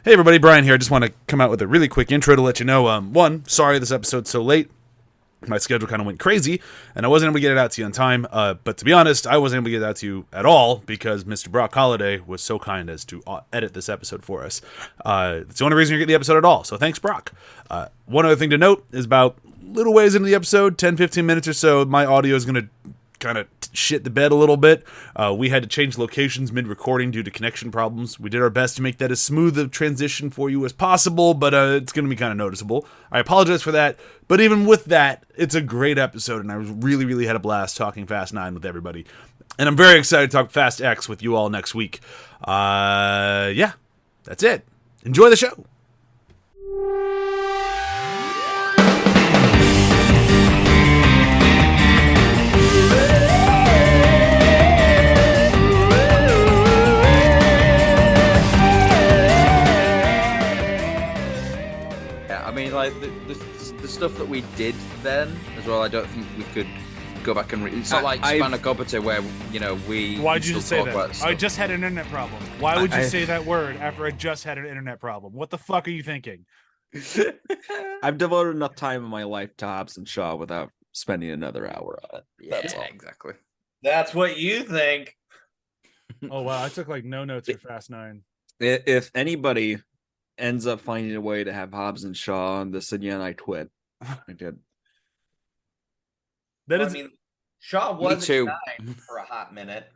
Hey everybody, Brian here. I just want to come out with a really quick intro to let you know, one, sorry this episode's so late. My schedule kind of went crazy, and I wasn't able to get it out to you on time, but to be honest, I wasn't able to get it out to you at all, because Mr. Brock Holiday was so kind as to edit this episode for us. It's the only reason you're getting the episode at all, so thanks, Brock. One other thing to note is about little ways into the episode, 10-15 minutes or so, my audio is going to kind of shit the bed a little bit. We had to change locations mid-recording due to connection problems. We did our best to make that as smooth a transition for you as possible, but it's going to be kind of noticeable. I apologize for that, but even with that, it's a great episode, and I really had a blast talking Fast 9 with everybody. And I'm very excited to talk Fast X with you all next week. Yeah, that's it. Enjoy the show. Like the stuff that we did then as well, I don't think we could go back and it's not like Spanakopita where we. Why'd you just say that? I just had an internet problem. Why would you say that word after I just had an internet problem? What the fuck are you thinking? I've devoted enough time in my life to Hobbs and Shaw without spending another hour on it. That's all. Exactly. That's what you think. Oh wow, I took like no notes for Fast 9. If anybody ends up finding a way to have Hobbs and Shaw on this again, I quit. I did. I mean, Shaw was a guy for a hot minute.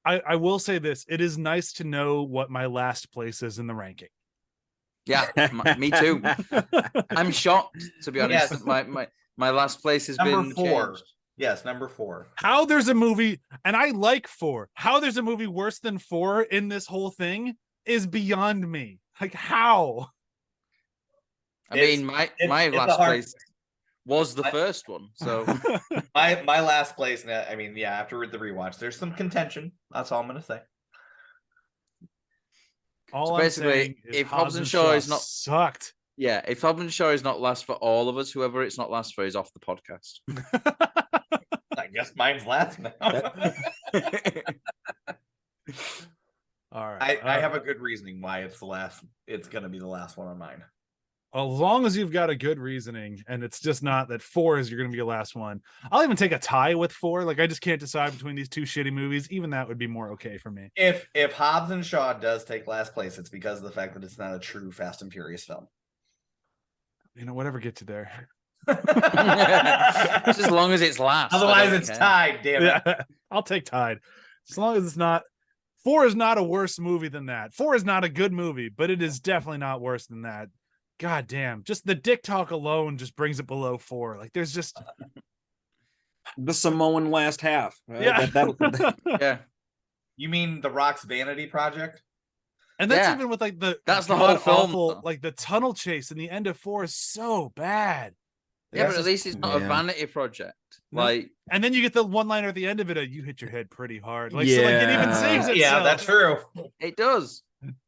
I will say this: it is nice to know what my last place is in the ranking. Yeah, me too. I'm shocked, to be honest. Yes. My last place has number been 4. Changed. Yes, number 4. How there's a movie, and I like 4. How there's a movie worse than 4 in this whole thing is beyond me. Like how? I mean, my last place was the first one. So my last place. I mean, yeah. After the rewatch, there's some contention. That's all I'm gonna say. All so basically, if Hobbs and Shaw is not sucked, yeah. If Hobbs and Shaw is not last for all of us, whoever it's not last for is off the podcast. I guess mine's last now. All right. I have a good reasoning why it's the last. It's going to be the last one on mine. As long as you've got a good reasoning, and it's just not that 4 is you're going to be your last one. I'll even take a tie with 4. Like I just can't decide between these two shitty movies. Even that would be more okay for me. If Hobbs and Shaw does take last place, it's because of the fact that it's not a true Fast and Furious film. Whatever gets you there. Just as long as it's last. Otherwise, it's tied. Damn it! Yeah, I'll take tied. As long as it's not. 4 is not a worse movie than that. 4 is not a good movie, but it is definitely not worse than that. God damn. Just the dick talk alone just brings it below 4. Like there's just the Samoan last half. Yeah. Yeah. You mean The Rock's Vanity Project? And that's even with like that's the whole film. Awful, like the tunnel chase in the end of 4 is so bad. Yeah, but at least it's not a vanity project. Like, and then you get the one-liner at the end of it. You hit your head pretty hard. Like, so like it even saves itself. Yeah, that's true. It does.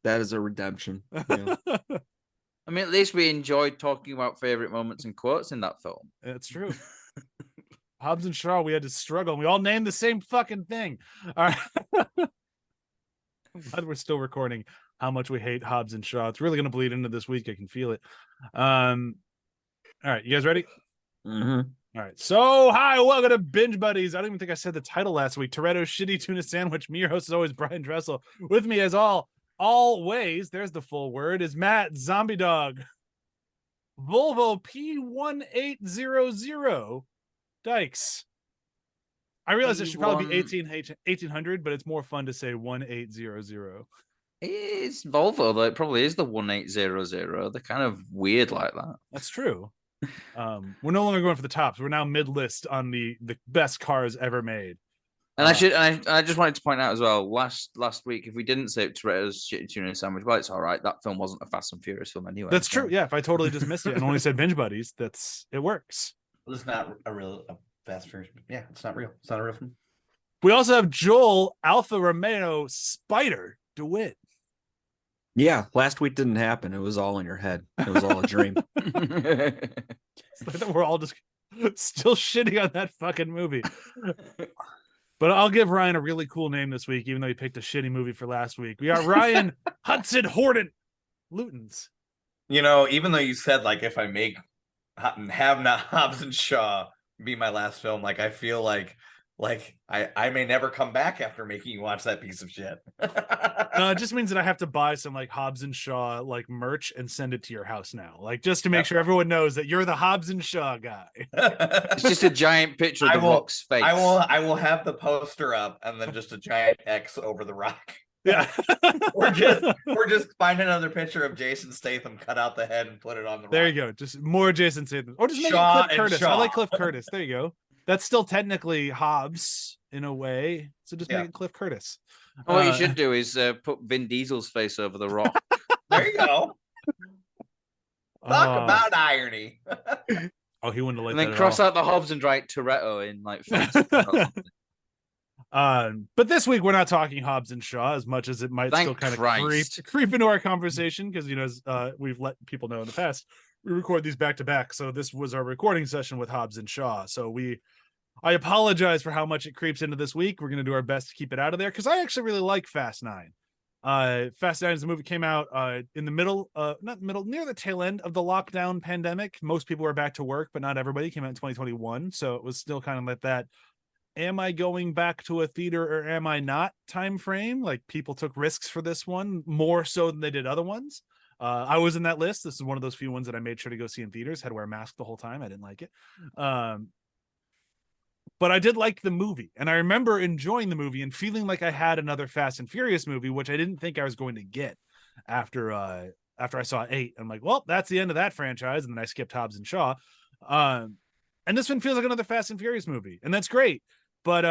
That is a redemption. Yeah. I mean, at least we enjoyed talking about favorite moments and quotes in that film. That's true. Hobbs and Shaw, we had to struggle. We all named the same fucking thing. All right. I'm glad we're still recording how much we hate Hobbs and Shaw. It's really going to bleed into this week. I can feel it. All right, you guys ready? Mm-hmm. All right. So, hi, welcome to Binge Buddies. I don't even think I said the title last week. Toretto Shitty Tuna Sandwich. Me, your host, is always Bryan Dressel. With me, as always, there's the full word, is Matt Zombie Dog Volvo P1800 Dykes. I realize it should probably be 1800, but it's more fun to say 1800. It's Volvo, though. It probably is the 1800. They're kind of weird like that. That's true. We're no longer going for the tops. We're now mid-list on the best cars ever made. And I just wanted to point out as well, last week, if we didn't say Toretto's Shitty Tuna Sandwich, well, it's all right. That film wasn't a Fast and Furious film anyway. That's true. Yeah, if I totally just missed it and only said Binge Buddies, it works. Well, it's not a real Fast and Furious. Yeah, it's not real. It's not a real film. We also have Joel Alfa Romeo Spyder DeWitte. Yeah, last week didn't happen. It was all in your head. It was all a dream. It's like that we're all just still shitting on that fucking movie. But I'll give Ryan a really cool name this week, even though he picked a shitty movie for last week. We got Ryan Hudson Hornet Lootens. Even though you said like if I have not Hobbs and Shaw be my last film, like I feel like I may never come back after making you watch that piece of shit. No, it just means that I have to buy some like Hobbs and Shaw like merch and send it to your house now, like just to make sure everyone knows that you're the Hobbs and Shaw guy. It's just a giant picture of the Rock's face. I will have the poster up and then just a giant X over the Rock. Yeah. Or just find another picture of Jason Statham, cut out the head and put it on the There Rock. you go. Just more Jason Statham. Or just make Shaw it Cliff Curtis. Shaw. I like Cliff Curtis. There you go. That's still technically Hobbs in a way. So just make it Cliff Curtis. What you should do is put Vin Diesel's face over the Rock. There you go. Talk about irony. Oh, he wouldn't have liked and then that cross out the Hobbs and write Toretto in like but this week we're not talking Hobbs and Shaw as much as it might Thank still kind of Christ. creep into our conversation, because as we've let people know in the past, we record these back to back. So this was our recording session with Hobbs and Shaw. So I apologize for how much it creeps into this week. We're going to do our best to keep it out of there, because I actually really like Fast 9. Fast 9 is a movie came out in the middle, near the tail end of the lockdown pandemic. Most people were back to work, but not everybody. Came out in 2021. So it was still kind of like that, am I going back to a theater or am I not time frame? Like, people took risks for this one more so than they did other ones. I was in that list. This is one of those few ones that I made sure to go see in theaters. Had to wear a mask the whole time. I didn't like it. But I did like the movie, and I remember enjoying the movie and feeling like I had another Fast and Furious movie, which I didn't think I was going to get after I saw 8. I'm like, well, that's the end of that franchise, and then I skipped Hobbs and Shaw. And this one feels like another Fast and Furious movie, and that's great. But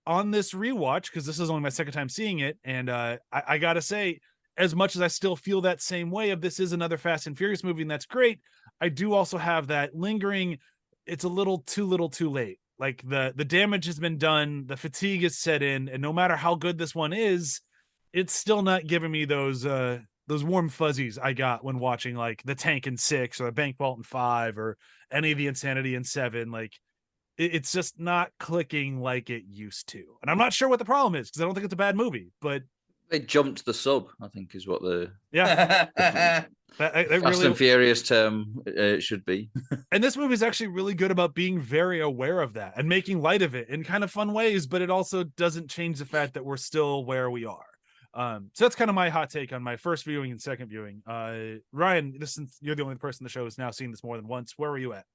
on this rewatch, because this is only my second time seeing it, and I gotta say, as much as I still feel that same way of this is another Fast and Furious movie, and that's great, I do also have that lingering, it's a little too late. Like the damage has been done, the fatigue is set in, and no matter how good this one is, it's still not giving me those warm fuzzies I got when watching like The Tank in 6 or The Bank Vault in 5 or any of the Insanity in 7. Like, it's just not clicking like it used to. And I'm not sure what the problem is, because I don't think it's a bad movie, but they jumped the sub, I think is what the Fast and Furious term should be. And this movie is actually really good about being very aware of that and making light of it in kind of fun ways, but it also doesn't change the fact that we're still where we are. So that's kind of my hot take on my first viewing and second viewing. Ryan, since you're the only person in the show who's now seen this more than once, where were you at?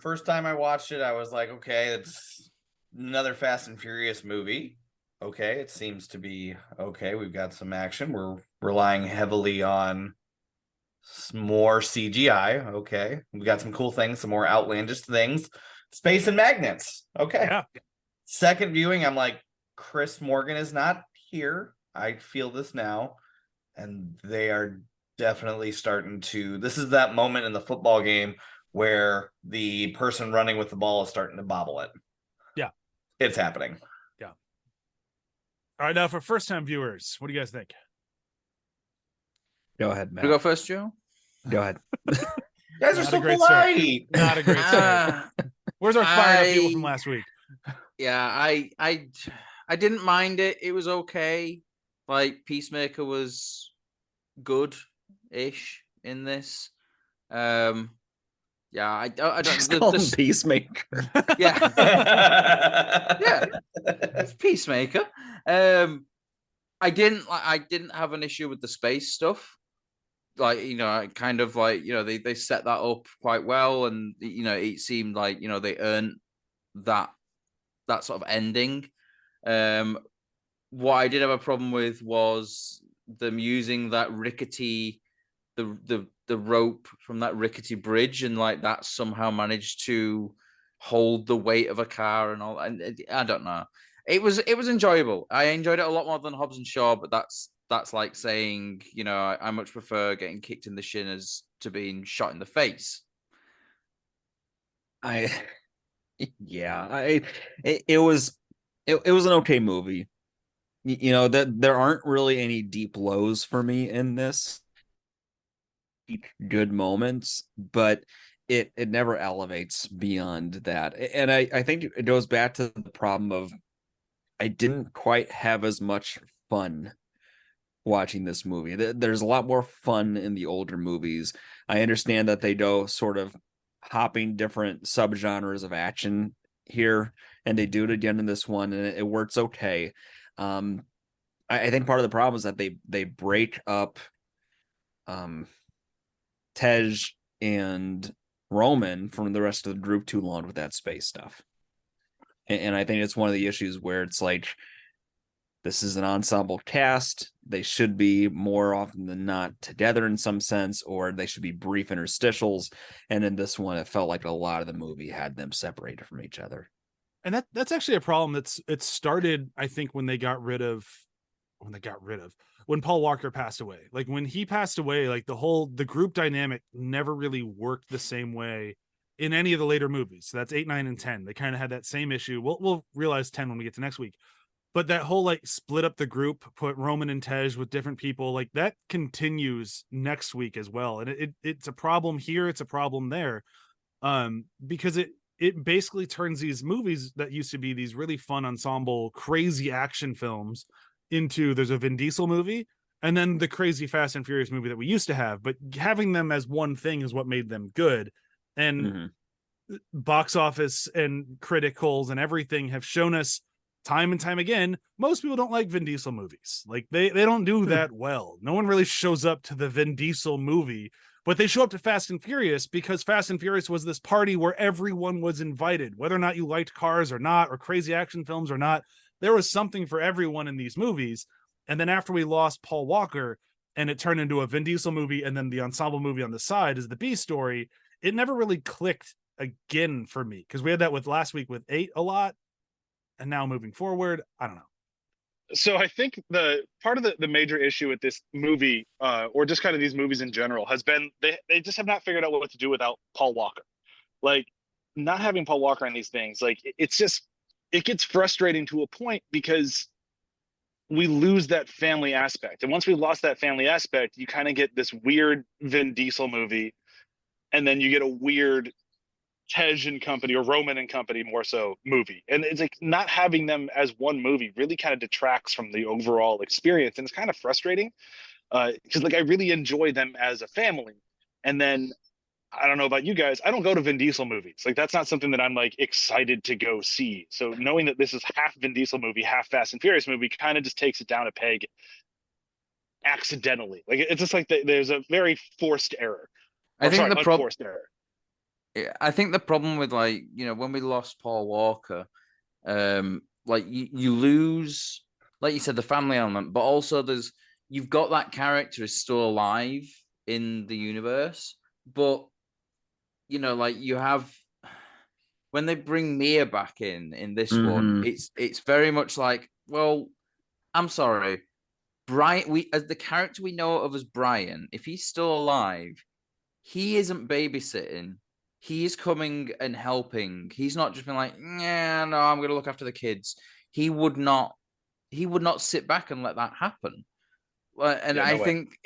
First time I watched it, I was like, okay, it's another Fast and Furious movie. Okay, it seems to be okay. We've got some action. We're relying heavily on some more CGI. Okay, we got some cool things, some more outlandish things, space and magnets. Okay. Yeah. Second viewing, I'm like, Chris Morgan is not here. I feel this now, and they are definitely starting to. This is that moment in the football game where the person running with the ball is starting to bobble it. Yeah, it's happening. Yeah. All right, now for first-time viewers, what do you guys think? Go ahead, Matt. You go first, Joe. Go ahead. You guys are Not so a great polite. Not a great start. Where's our fired up people from last week? Yeah, I didn't mind it. It was okay. Like, Peacemaker was good-ish in this. Yeah, I don't. Just call him Peacemaker. Yeah, yeah, it's Peacemaker. I didn't have an issue with the space stuff. Like, kind of like, they set that up quite well, and it seemed like they earned that sort of ending. What I did have a problem with was them using that rickety the rope from that rickety bridge, and like that somehow managed to hold the weight of a car and all. And I don't know. It was enjoyable. I enjoyed it a lot more than Hobbs and Shaw, but that's like saying, I much prefer getting kicked in the shin as to being shot in the face. It was an okay movie. That there aren't really any deep lows for me in this. Good moments, but it never elevates beyond that. And I think it goes back to the problem of I didn't quite have as much fun watching this movie. There's a lot more fun in the older movies. I understand that they do sort of hopping different subgenres of action here, and they do it again in this one, and it works okay. I think part of the problem is that they break up Tej and Roman from the rest of the group too long with that space stuff. And I think it's one of the issues where it's like, this is an ensemble cast. They should be more often than not together in some sense, or they should be brief interstitials. And in this one, it felt like a lot of the movie had them separated from each other. And that's actually a problem. It started, I think, when Paul Walker passed away. Like when he passed away, like the group dynamic never really worked the same way in any of the later movies. So that's 8, 9, and 10. They kind of had that same issue. We'll realize 10 when we get to next week. But that whole like split up the group, put Roman and Tej with different people, like that continues next week as well. And it's a problem here, it's a problem there. Because it basically turns these movies that used to be these really fun ensemble, crazy action films into, there's a Vin Diesel movie and then the crazy Fast and Furious movie that we used to have, but having them as one thing is what made them good. And box office and criticals and everything have shown us time and time again, most people don't like Vin Diesel movies. Like they don't do that well. No one really shows up to the Vin Diesel movie, but they show up to Fast and Furious because Fast and Furious was this party where everyone was invited, whether or not you liked cars or not, or crazy action films or not. There was something for everyone in these movies. And then after we lost Paul Walker and it turned into a Vin Diesel movie and then the ensemble movie on the side is the B story, it never really clicked again for me, because we had that with last week with 8 a lot. And now moving forward, I don't know. So I think the part of the major issue with this movie, or just kind of these movies in general, has been they just have not figured out what to do without Paul Walker. Like not having Paul Walker in these things, like it gets frustrating to a point because we lose that family aspect. And once we lost that family aspect, you kind of get this weird Vin Diesel movie, and then you get a weird Tej and Company, or Roman and Company more so, movie. And it's like not having them as one movie really kind of detracts from the overall experience, and it's kind of frustrating because like I really enjoy them as a family. And then I don't know about you guys, I don't go to Vin Diesel movies. Like that's not something that I'm like excited to go see. So knowing that this is half Vin Diesel movie, half Fast and Furious movie kind of just takes it down a peg accidentally. Like it's just like there's a very forced error. I think the problem. Forced error. I think the problem with like, you know, when we lost Paul Walker, like you lose, like you said, the family element, but also you've got that character is still alive in the universe, but you know, like you have, when they bring Mia back in this one, it's very much like, well, I'm sorry, Brian, as the character we know of as Brian, if he's still alive, he isn't babysitting. He is coming and helping. He's not just been like, yeah, no, I'm going to look after the kids. He would not sit back and let that happen. And yeah, I think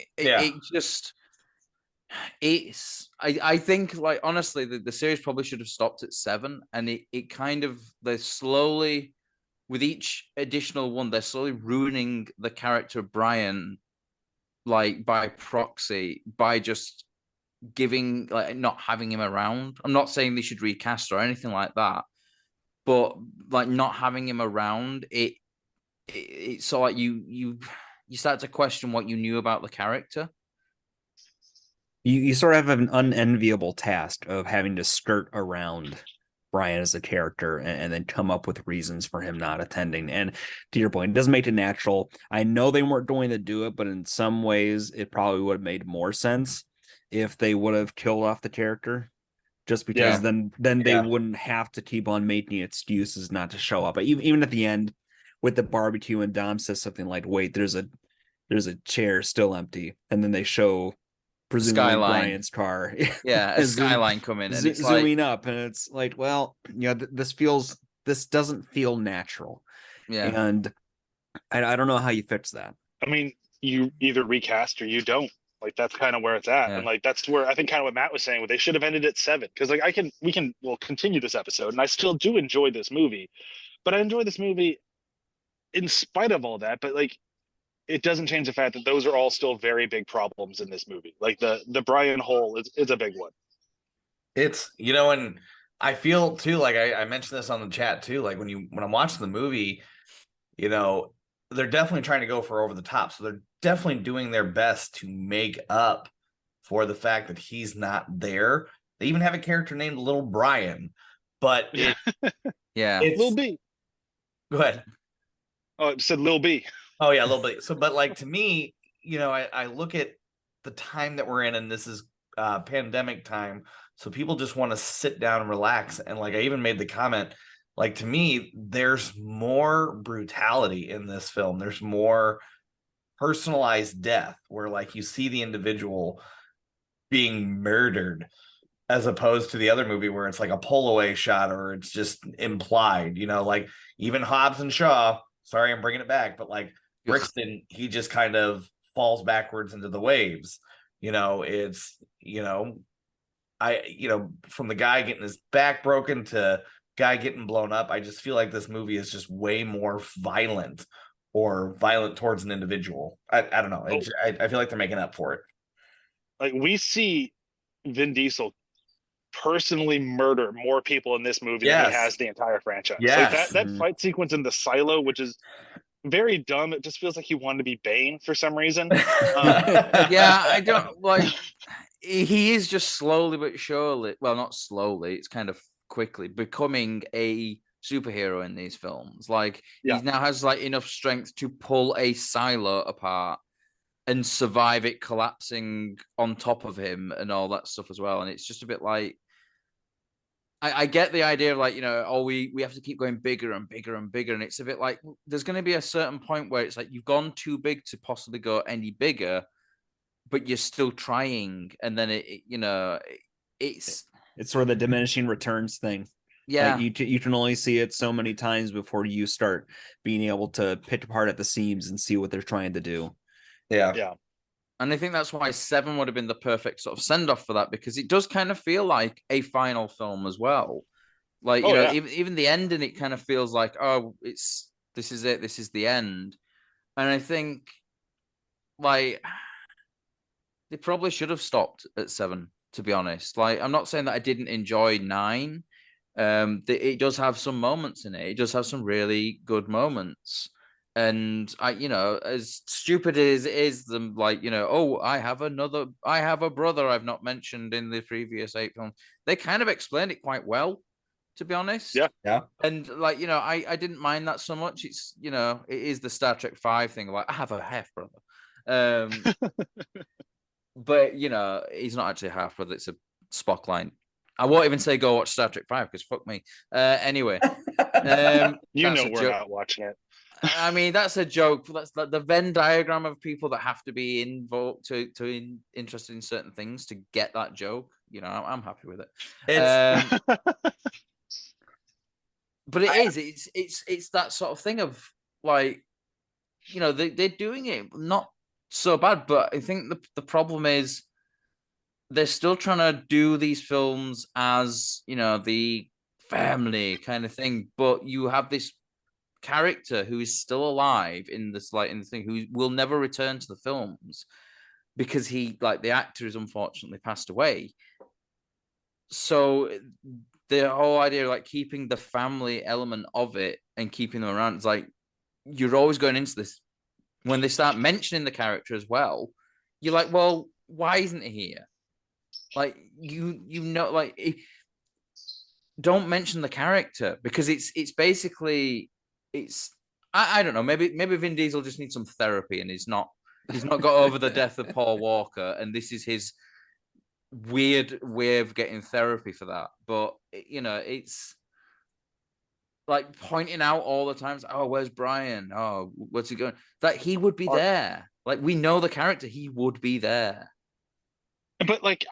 I think like, honestly, the series probably should have stopped at 7. And it kind of, they're slowly, with each additional one, they're slowly ruining the character of Brian, like by proxy, by just giving, like, not having him around. I'm not saying they should recast or anything like that, but like not having him around, it's so like you start to question what you knew about the character. You sort of have an unenviable task of having to skirt around Brian as a character and then come up with reasons for him not attending. And to your point, it doesn't make it natural. I know they weren't going to do it, but in some ways it probably would have made more sense if they would have killed off the character, just because then they wouldn't have to keep on making excuses not to show up. Even at the end with the barbecue, and Dom says something like, wait, there's a chair still empty, and then they show presumably Skyline. Brian's car, a skyline coming and it's zooming up, and it's like, well, you know, this doesn't feel natural. And I don't know how you fix that. I mean, you either recast or you don't. Like that's kind of where it's at. And like that's where I think kind of what Matt was saying, where they should have ended at 7. Because like we'll continue this episode, and I still do enjoy this movie, but I enjoy this movie in spite of all that. But like it doesn't change the fact that those are all still very big problems in this movie. Like the Brian hole is a big one. It's, you know, and I feel too, like I mentioned this on the chat too, like when I'm watching the movie, you know, they're definitely trying to go for over the top. So they're definitely doing their best to make up for the fact that he's not there. They even have a character named Little Brian, but Yeah. it's Lil B. Go ahead. Oh, it said Lil B. Oh yeah, a little bit. So, but like to me, you know, I look at the time that we're in, and this is pandemic time, so people just want to sit down and relax. And like I even made the comment, like to me, there's more brutality in this film. There's more personalized death, where like you see the individual being murdered, as opposed to the other movie where it's like a pull away shot or it's just implied. You know, like even Hobbs and Shaw. Sorry, I'm bringing it back, but like Brixton, he just kind of falls backwards into the waves. You know, it's, you know, from the guy getting his back broken to guy getting blown up, I just feel like this movie is just way more violent or violent towards an individual. I don't know. I feel like they're making up for it. Like we see Vin Diesel personally murder more people in this movie than he has the entire franchise. Yes. Like that fight sequence in the silo, which is very dumb. It just feels like he wanted to be Bane for some reason. Yeah, I don't like. He is just slowly but surely, well, not slowly, it's kind of quickly becoming a superhero in these films. Like he now has like enough strength to pull a silo apart and survive it collapsing on top of him and all that stuff as well. And it's just a bit like, I get the idea of like, you know, oh, we have to keep going bigger and bigger and bigger. And it's a bit like, there's going to be a certain point where it's like, you've gone too big to possibly go any bigger, but you're still trying. And then it's sort of the diminishing returns thing. Yeah. Like you can only see it so many times before you start being able to pick apart at the seams and see what they're trying to do. Yeah. And I think that's why 7 would have been the perfect sort of send-off for that, because it does kind of feel like a final film as well. Like, you know, even the ending, it kind of feels like, oh, this is it, this is the end. And I think, like, they probably should have stopped at 7, to be honest. Like, I'm not saying that I didn't enjoy 9. It does have some moments in it. It does have some really good moments. And I, you know, as stupid as it is, them like, you know, oh, I have a brother I've not mentioned in the previous 8 films. They kind of explained it quite well, to be honest. Yeah. And like, you know, I didn't mind that so much. It's, you know, it is the Star Trek 5 thing. Like, I have a half brother. But you know, he's not actually a half brother. It's a Spock line. I won't even say go watch Star Trek 5 because fuck me. Anyway, you know we're not watching it. I mean, that's a joke. That's the Venn diagram of people that have to be involved to interested in certain things to get that joke. You know, I'm happy with it. But it's that sort of thing of like, you know, they're doing it not so bad, but I think the problem is they're still trying to do these films as, you know, the family kind of thing, but you have this character who is still alive in the thing, who will never return to the films because he, like, the actor is unfortunately passed away. So the whole idea of like keeping the family element of it and keeping them around, it's like you're always going into this. When they start mentioning the character as well, you're like, well, why isn't he here? Like, you know, like, don't mention the character, because it's basically, I don't know, maybe Vin Diesel just needs some therapy and he's not got over the death of Paul Walker, and this is his weird way of getting therapy for that. But you know, it's like pointing out all the times, oh, where's Brian? Oh, what's he going? That he would be there. Like, we know the character, he would be there. But like,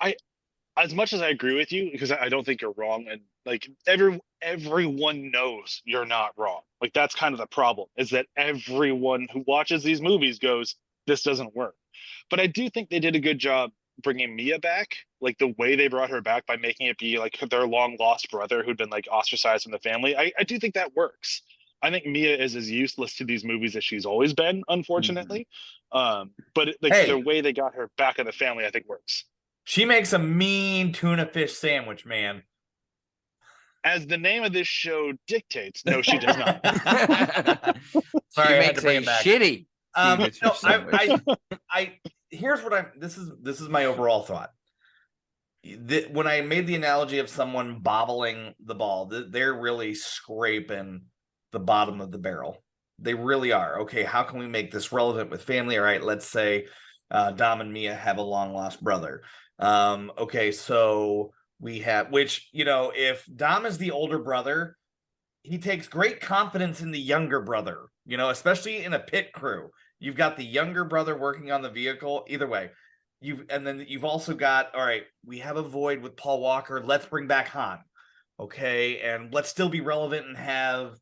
as much as I agree with you, because I don't think you're wrong, and like everyone knows you're not wrong. Like, that's kind of the problem, is that everyone who watches these movies goes, this doesn't work. But I do think they did a good job bringing Mia back, like the way they brought her back by making it be like their long lost brother who'd been like ostracized from the family. I do think that works. I think Mia is as useless to these movies as she's always been, unfortunately. But the way they got her back in the family, I think works. She makes a mean tuna fish sandwich, man. As the name of this show dictates, no, she does not. Sorry, She I had makes to bring a it back. shitty. No, here's what this is my overall thought. When I made the analogy of someone bobbling the ball, they're really scraping the bottom of the barrel. They really are. Okay, how can we make this relevant with family? All right, let's say Dom and Mia have a long lost brother. Okay, so we have, which, if Dom is the older brother, he takes great confidence in the younger brother, especially in a pit crew. You've got the younger brother working on the vehicle. Either way, you've also got, all right, we have a void with Paul Walker. Let's bring back Han. Okay, and let's still be relevant and have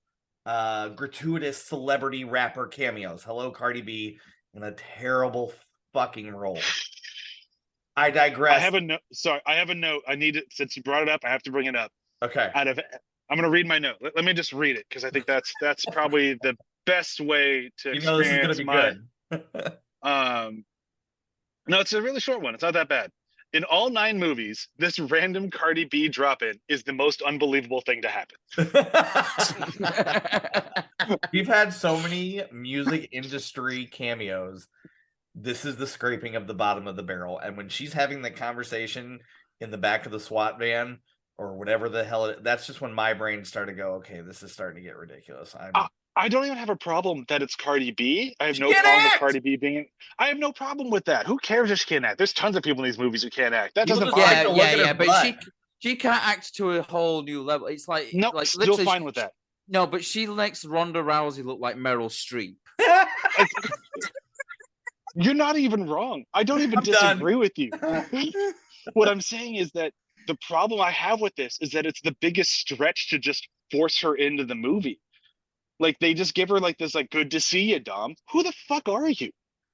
gratuitous celebrity rapper cameos. Hello, Cardi B, in a terrible fucking role. I digress. I have a note. Sorry, I have a note. I need it since you brought it up. I have to bring it up. Okay. I'm going to read my note. Let me just read it because I think that's probably the best way to experience this is going to be good. No, it's a really short one. It's not that bad. In all 9 movies, this random Cardi B drop-in is the most unbelievable thing to happen. We've had so many music industry cameos. This is the scraping of the bottom of the barrel. And when she's having the conversation in the back of the SWAT van or whatever the hell, that's just when my brain started to go, okay, this is starting to get ridiculous. I don't even have a problem that it's Cardi B. I have no problem with Cardi B being. I have no problem with that. Who cares if she can't act? There's tons of people in these movies who can't act. That doesn't. Yeah. But she can't act to a whole new level. It's like still fine with that. No, but she makes Ronda Rousey look like Meryl Streep. You're not even wrong. I don't even disagree with you. What I'm saying is that the problem I have with this is that it's the biggest stretch to just force her into the movie. Like they just give her like this, like, good to see you, Dom. Who the fuck are you?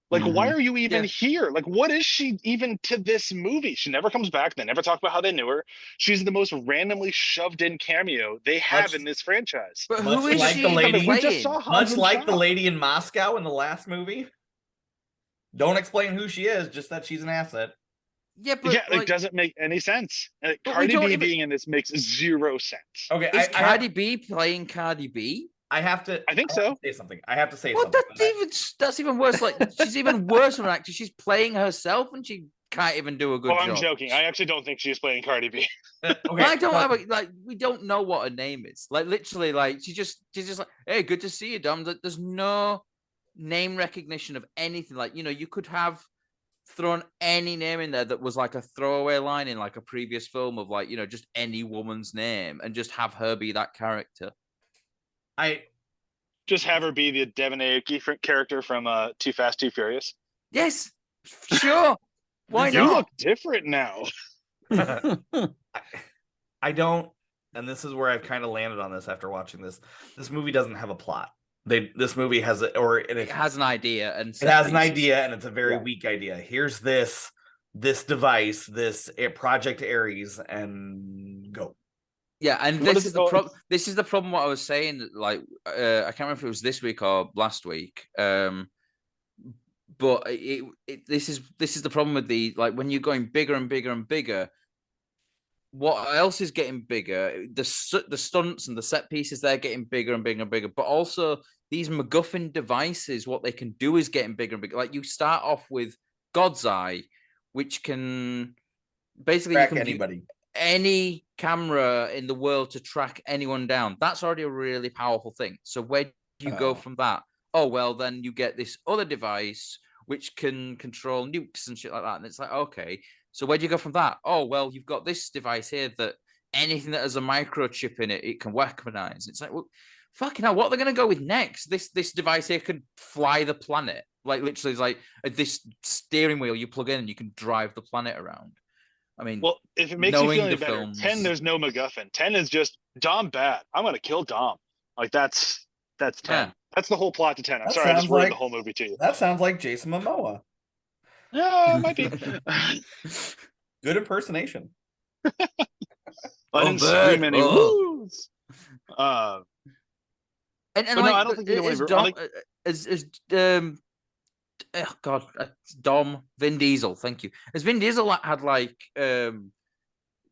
Like, why are you even here? Like, what is she even to this movie? She never comes back. They never talk about how they knew her. She's the most randomly shoved in cameo they have in this franchise. But who is like she? The lady, we just saw much like the lady in Moscow in the last movie. Don't explain who she is, just that she's an asset. Yeah, but it doesn't make any sense. Cardi B being in this makes zero sense. Okay, is Cardi B playing Cardi B? I have to. I think so. Say something. I have to say something. That's even worse. Like she's even worse of an actor. She's playing herself, and she can't even do a good job. I'm joking. I actually don't think she's playing Cardi B. Okay, I don't have we don't know what her name is. Like literally, like she's just like, hey, good to see you, Dom. There's no name recognition of anything. Like, you could have thrown any name in there that was like a throwaway line in like a previous film of like, just any woman's name and just have her be that character. I just have her be the Devon Aoki character from Too Fast, Too Furious. Yes, sure. Why you not? look different now. I don't, and this is where I've kind of landed on this after watching this. This movie doesn't have a plot. This movie has it has an idea, and it has an idea, and it's a very weak idea. Here's this device, this Project Ares, and go. Yeah, and this is the problem. This is the problem. What I was saying, like, I can't remember if it was this week or last week. But this is the problem with when you're going bigger and bigger and bigger. What else is getting bigger? The stunts and the set pieces, they're getting bigger and bigger and bigger. But also these MacGuffin devices, what they can do is getting bigger and bigger. Like you start off with God's Eye, which can basically track anybody. Any camera in the world to track anyone down. That's already a really powerful thing. So where do you go from that? Oh, well, then you get this other device which can control nukes and shit like that. And it's like, okay, so where do you go from that? Oh, well, you've got this device here that anything that has a microchip in it, it can weaponize. It's like, well, fucking hell, what are they going to go with next? This device here could fly the planet. Like, literally, it's like this steering wheel you plug in and you can drive the planet around. I mean, well, if it makes you feel any better, 10, there's no MacGuffin. 10 is just Dom bad. I'm going to kill Dom. Like, that's 10. Yeah. That's the whole plot to 10. I'm sorry, I just ruined the whole movie to you. That sounds like Jason Momoa. Yeah, it might be. Good impersonation. I didn't scream any woos. And But no, like, I don't think either way. is I Dom, think- oh God, Dom Vin Diesel. Thank you. Has Vin Diesel had like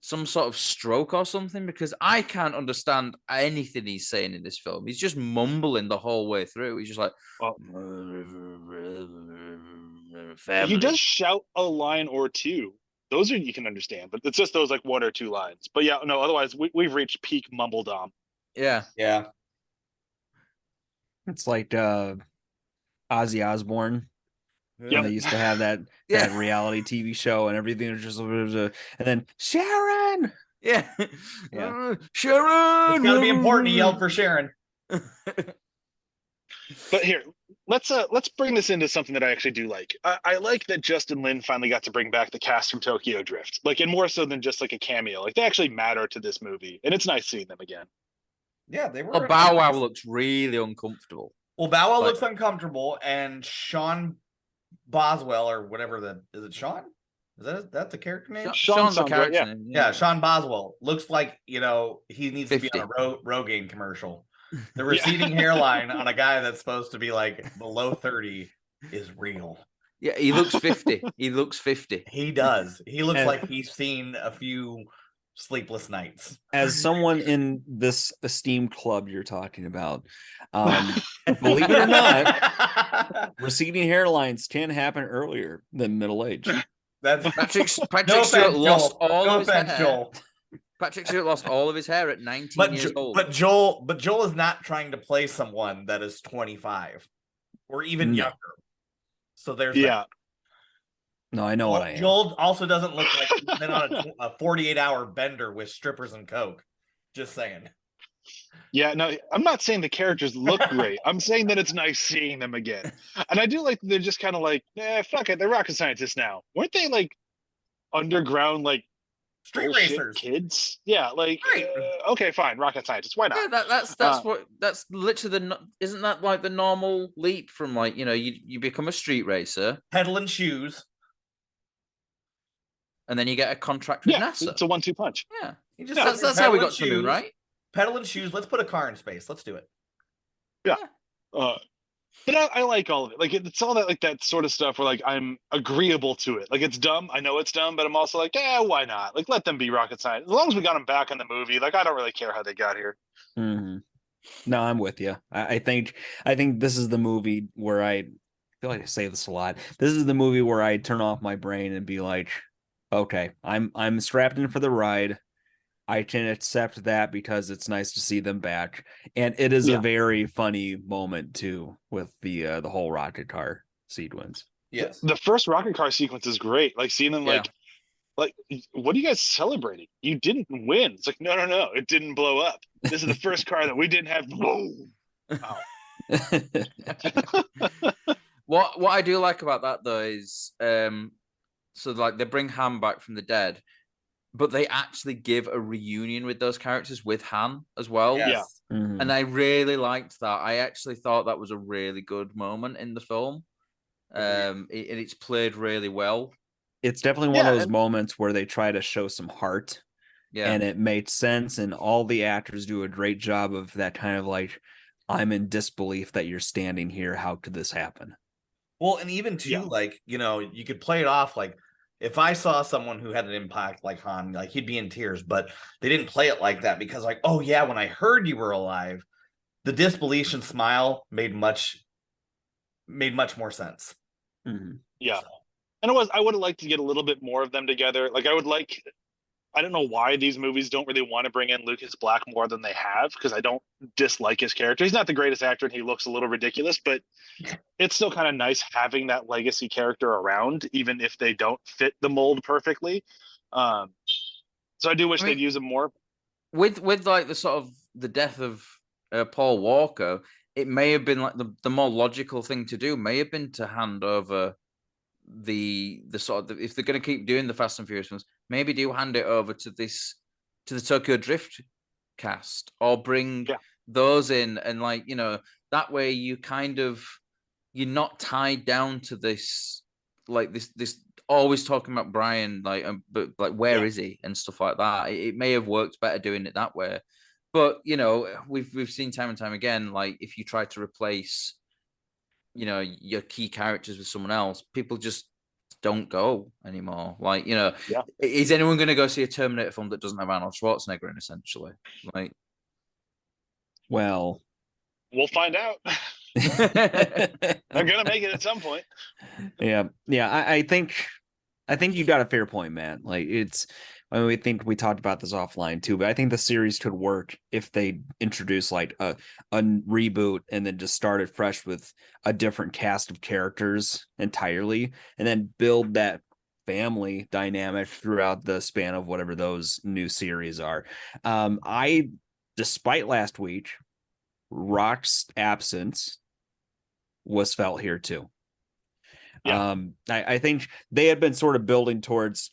some sort of stroke or something? Because I can't understand anything he's saying in this film. He's just mumbling the whole way through. He's just like, Well, family. he does shout a line or two. Those are you can understand, but it's just those like 1 or 2 lines. But yeah, no. Otherwise, we've reached peak mumbledom. Yeah. Yeah. It's like Ozzy Osbourne. Yep. And they used to have that reality TV show and everything was just and then Sharon. Yeah. Yeah. Sharon. It's gotta be important. He yelled for Sharon. But here, let's bring this into something that I actually do like. I like that Justin Lin finally got to bring back the cast from Tokyo Drift, like, and more so than just like a cameo. Like, they actually matter to this movie, and it's nice seeing them again. Yeah, they were. Oh, Bow Wow looks really uncomfortable. Well, Bow Wow Like- looks uncomfortable, and Sean Boswell or whatever is it Sean? Is that's the character name? Sean's a sounds right, character yeah. name. Yeah, Sean Boswell looks like he needs to be 50. on a Rogaine commercial. The receding hairline on a guy that's supposed to be like below 30 is real. Yeah, he looks 50. He looks 50. He does. He looks And- like he's seen a few sleepless nights. As someone in this esteemed club you're talking about, believe it or not, receding hairlines can happen earlier than middle age. That's Patrick no Stewart offense, lost Joel. all No of his offense, hair. Joel. Patrick Stewart lost all of his hair at 19 But years old. Joel is not trying to play someone that is 25 or even No. younger. So there's Yeah, No, I know what I am. Joel also doesn't look like he's been on a 48-hour bender with strippers and coke. Just saying. yeah. No, I'm not saying the characters look great. I'm saying that it's nice seeing them again, and I do like they're just kind of like, fuck it, they're rocket scientists now. Weren't they like underground like Street bullshit racers. kids? Yeah, like Right. Okay, fine, rocket scientists. Why yeah, not? that's literally isn't that like the normal leap from like, you become a street racer Peddling shoes. and then you get a contract with Yeah, NASA. it's a 1-2 punch. Yeah. You just That's how we got to the moon, right? Peddling shoes. Let's put a car in space. Let's do it. But I like all of it. Like it's all that like that sort of stuff where like I'm agreeable to it. Like it's dumb. I know it's dumb, but I'm also like, why not? Like let them be rocket science. As long as we got them back in the movie, like I don't really care how they got here. Mhm. No, I'm with you. I think this is the movie where I feel like I say this a lot. This is the movie where I turn off my brain and be like, okay, I'm strapped in for the ride. I can accept that because it's nice to see them back, and it is Yeah. a very funny moment too with the whole rocket car sequence. Yes. The first rocket car sequence is great. Like seeing them Yeah. like what are you guys celebrating? You didn't win. It's like no, it didn't blow up. This is the first car that we didn't have. Boom. Wow. What I do like about that though is so like they bring Han back from the dead, but they actually give a reunion with those characters with Han as well. Yes. Mhm. And I really liked that. I actually thought that was a really good moment in the film. It's played really well. It's definitely one Yeah, of those and- moments where they try to show some heart, Yeah. and it made sense, and all the actors do a great job of that kind of like, I'm in disbelief that you're standing here. How could this happen? Well, and even too, Yeah. like, you could play it off like if I saw someone who had an impact like Han, like he'd be in tears, but they didn't play it like that because, like, oh yeah, when I heard you were alive, the disbelief and smile made much more sense. Mhm. Yeah. And I would have liked to get a little bit more of them together. Like I don't know why these movies don't really want to bring in Lucas Black more than they have, because I don't dislike his character. He's not the greatest actor and he looks a little ridiculous, but it's still kind of nice having that legacy character around, even if they don't fit the mold perfectly. So I do wish they'd use him more. With like the sort of the death of Paul Walker, it may have been like the more logical thing to do may have been to hand over the sort of if they're going to keep doing the Fast and Furious ones, maybe do hand it over to the Tokyo Drift cast, or bring those in, and like that way you're not tied down to this always talking about Bryan but where is he and stuff like that. It may have worked better doing it that way, But we've seen time and time again, like if you try to replace, your key characters with someone else, people just don't go anymore. Like, is anyone going to go see a Terminator film that doesn't have Arnold Schwarzenegger in, essentially? Like, Well, we'll find out. They're gonna make it at some point. yeah. I think you got a fair point, Matt. Like we think we talked about this offline too, but I think the series could work if they introduce like a reboot and then just started fresh with a different cast of characters entirely, and then build that family dynamic throughout the span of whatever those new series are. Despite last week, Rock's absence was felt here too. Yeah. I think they had been sort of building towards,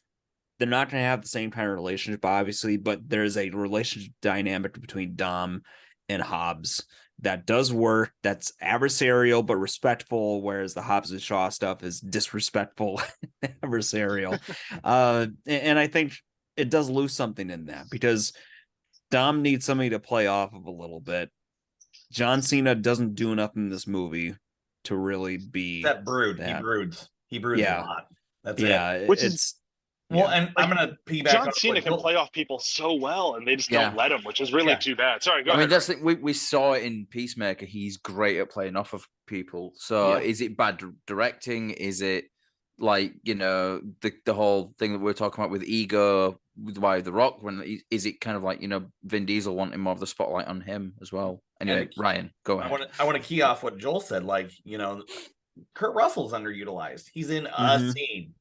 they're not going to have the same kind of relationship, obviously, but there's a relationship dynamic between Dom and Hobbs that does work. That's adversarial but respectful, whereas the Hobbs and Shaw stuff is disrespectful, adversarial. And I think it does lose something in that, because Dom needs somebody to play off of a little bit. John Cena doesn't do enough in this movie to really be that brood. That. He broods a lot. That's it. Which is well, and I'm gonna piggyback. John Cena can play off people so well, and they just don't let him, which is really too bad. Sorry, go ahead. I mean, that's we saw it in Peacemaker. He's great at playing off of people. So is it bad directing? Is it like the whole thing that we were talking about with ego, with why The Rock? Is it kind of like Vin Diesel wanting more of the spotlight on him as well? Anyway, Ryan, go ahead. I want to key off what Joel said. Like Kurt Russell's underutilized. He's in a scene.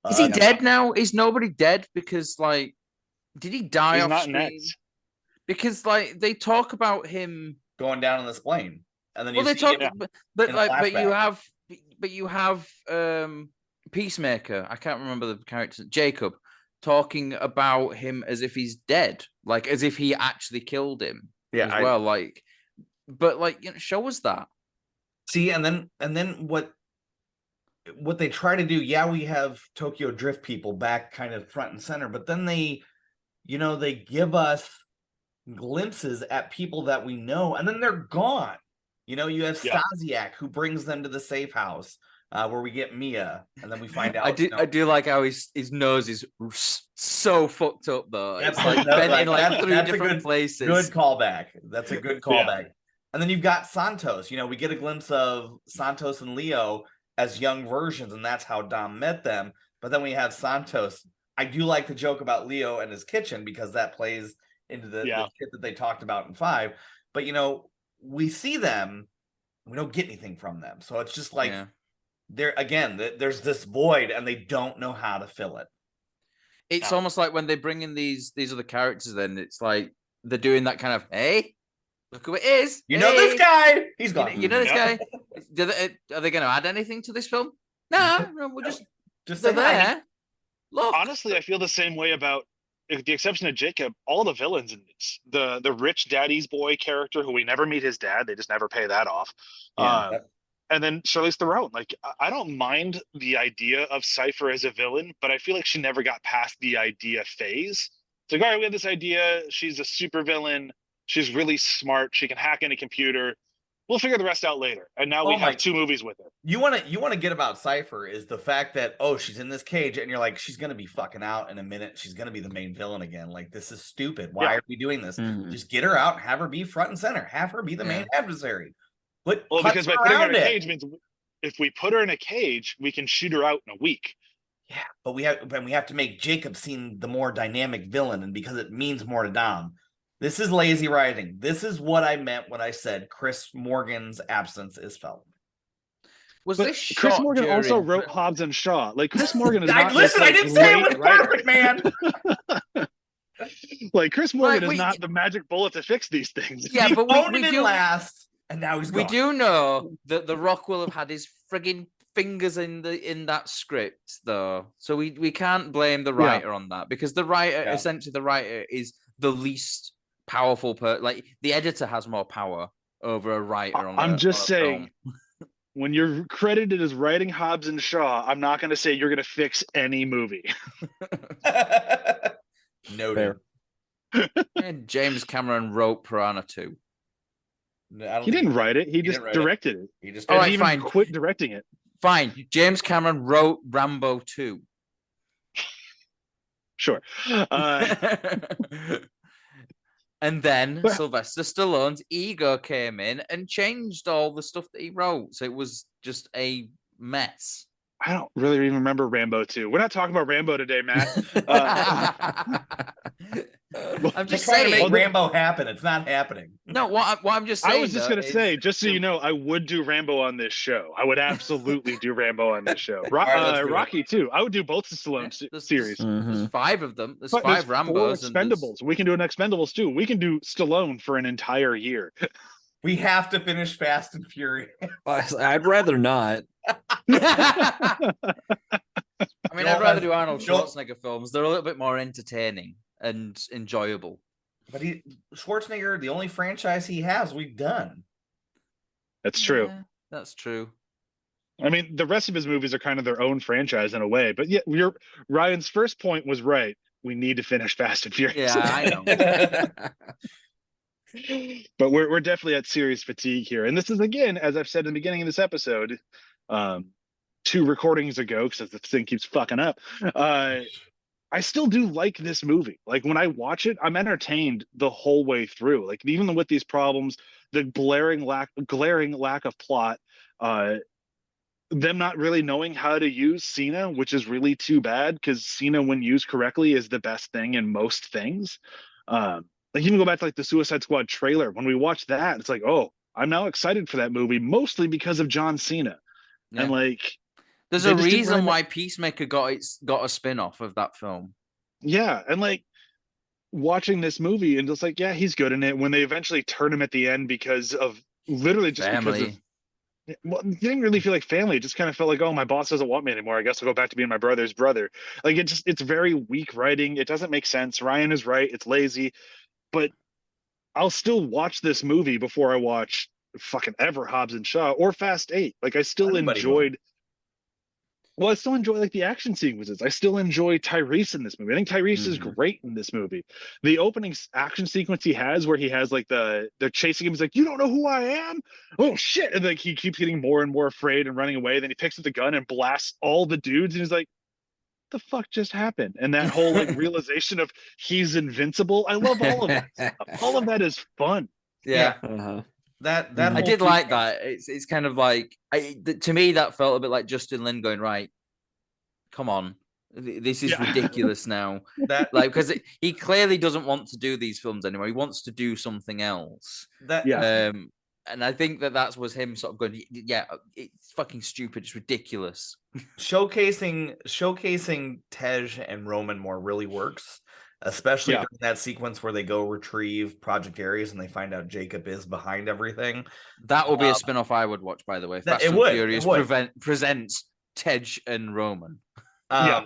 Is he dead now? Is nobody dead? Because did he die off screen? Because they talk about him going down in this plane, and then but you have Peacemaker. I can't remember the character. Jacob talking about him as if he's dead, like as if he actually killed him. Yeah, as well. Show us that. See, and then what they try to do, we have Tokyo Drift people back kind of front and center, but then they give us glimpses at people that we know, and then they're gone. You have Stasiak, who brings them to the safe house, where we get Mia, and then we find out. I do like how his nose is so fucked up though. It's like bent in three different places. Good callback. That's a good callback. And then you've got Santos. We get a glimpse of Santos and Leo as young versions, and that's how Dom met them. But then we have Santos. I do like the joke about Leo and his kitchen, because that plays into the shit that they talked about in 5. But we see them, we don't get anything from them. So it's just like there's this void, and they don't know how to fill it. It's almost like when they bring in these other characters, then it's like they're doing that kind of, hey, look who it is. This guy. He's gone. This guy. Are they going to add anything to this film? No, we're just they're there. Look. Honestly, I feel the same way about, with the exception of Jacob, all the villains in this. The rich daddy's boy character, who we never meet his dad. They just never pay that off. And then Charlize Theron. Like, I don't mind the idea of Cypher as a villain, but I feel like she never got past the idea phase. It's like, all right, we have this idea. She's a super villain. She's really smart. She can hack any computer. We'll figure the rest out later. And now we have 2 movies with her. You want to get about Cypher is the fact that, she's in this cage, and you're like, she's going to be fucking out in a minute. She's going to be the main villain again. Like, this is stupid. Why are we doing this? Just get her out, have her be front and center, have her be the main adversary. But because by putting her in a cage means if we put her in a cage, we can shoot her out in a week. Yeah, but we have to make Jacob seem the more dynamic villain, and because it means more to Dom. This is lazy writing. This is what I meant when I said Chris Morgan's absence is felt. Chris Morgan also wrote Hobbs and Shaw. Like, Chris Morgan is not. Listen, I didn't say it was perfect, man. Like, Chris Morgan is not the magic bullet to fix these things. Yeah, but we do last, and now he's gone. We do know that The Rock will have had his friggin' fingers in that script, though. So we can't blame the writer on that, because the writer, essentially, the writer is the least powerful like the editor has more power over a writer on I'm just saying when you're credited as writing Hobbs and Shaw, I'm not going to say you're going to fix any movie. Noted. And James Cameron wrote Piranha 2. He didn't write it. He just directed it. He just All right, He even fine. quit directing it. Fine. James Cameron wrote Rambo 2. Sure. And then Well- Sylvester Stallone's ego came in and changed all the stuff that he wrote. So it was just a mess. I don't really even remember Rambo 2. We're not talking about Rambo today, Matt. I'm just trying to saying. make Rambo happen. It's not happening. No, what I'm just saying. I was just going to say, just so you know, I would do Rambo on this show. I would absolutely do Rambo on this show. right, let's do it. Rocky too. I would do both the Stallone series. There's 5 of them. There's But 5 there's Rambos. 4 And Expendables. We can do an Expendables too. We can do Stallone for an entire year. We have to finish Fast and Furious. I'd rather not. I mean, I'd rather do Arnold Joel- Schwarzenegger films. They're a little bit more entertaining and enjoyable. But Schwarzenegger, the only franchise he has, we've done. That's true. Yeah, that's true. I mean, the rest of his movies are kind of their own franchise in a way. But yeah, Ryan's first point was right. We need to finish Fast and Furious. Yeah, I know. But we're definitely at serious fatigue here. And this is, again, as I've said in the beginning of this episode, 2 recordings ago, because this thing keeps fucking up, I still do like this movie. Like, when I watch it, I'm entertained the whole way through. Like, even with these problems, the glaring lack of plot, them not really knowing how to use Cena, which is really too bad, because Cena, when used correctly, is the best thing in most things. Like, even go back to like the Suicide Squad trailer. When we watch that, it's like, oh, I'm now excited for that movie, mostly because of John Cena. Yeah. And like, There's they a just didn't reason really- why Peacemaker got a spin-off of that film. yeah, and like watching this movie and just like, yeah, he's good in it. When they eventually turn him at the end because of literally just because Family. of, well, it didn't really feel like family. It just kind of felt like, oh, my boss doesn't want me anymore. I guess I'll go back to being my brother's brother. Like, it's very weak writing. It doesn't make sense. Ryan is right. It's lazy, but I'll still watch this movie before I watch fucking ever Hobbs and Shaw or Fast 8. Like, I still Anybody enjoyed. Well, I still enjoy like the action sequences. I still enjoy Tyrese in this movie. I think Tyrese is great in this movie. The opening action sequence he has, where he has like they're chasing him. He's like, "You don't know who I am? Oh shit!" And like he keeps getting more and more afraid and running away. Then he picks up the gun and blasts all the dudes. And he's like, "The fuck just happened?" And that whole like realization of he's invincible. I love all of that. All of that is fun. Yeah. Uh-huh. That I whole did like sequence- that. It's kind of like to me that felt a bit like Justin Lin going, right, come on, this is Yeah. ridiculous now. That Like, because he clearly doesn't want to do these films anymore. He wants to do something else. that Yeah. And I think that was him sort of going, yeah, it's fucking stupid. It's ridiculous. showcasing Tej and Roman more really works, especially Yeah. during that sequence where they go retrieve Project Ares and they find out Jacob is behind everything. That would be a spin-off I would watch, by the way. That- Fast it and would, it Furious would. presents Tej and Roman. Yeah.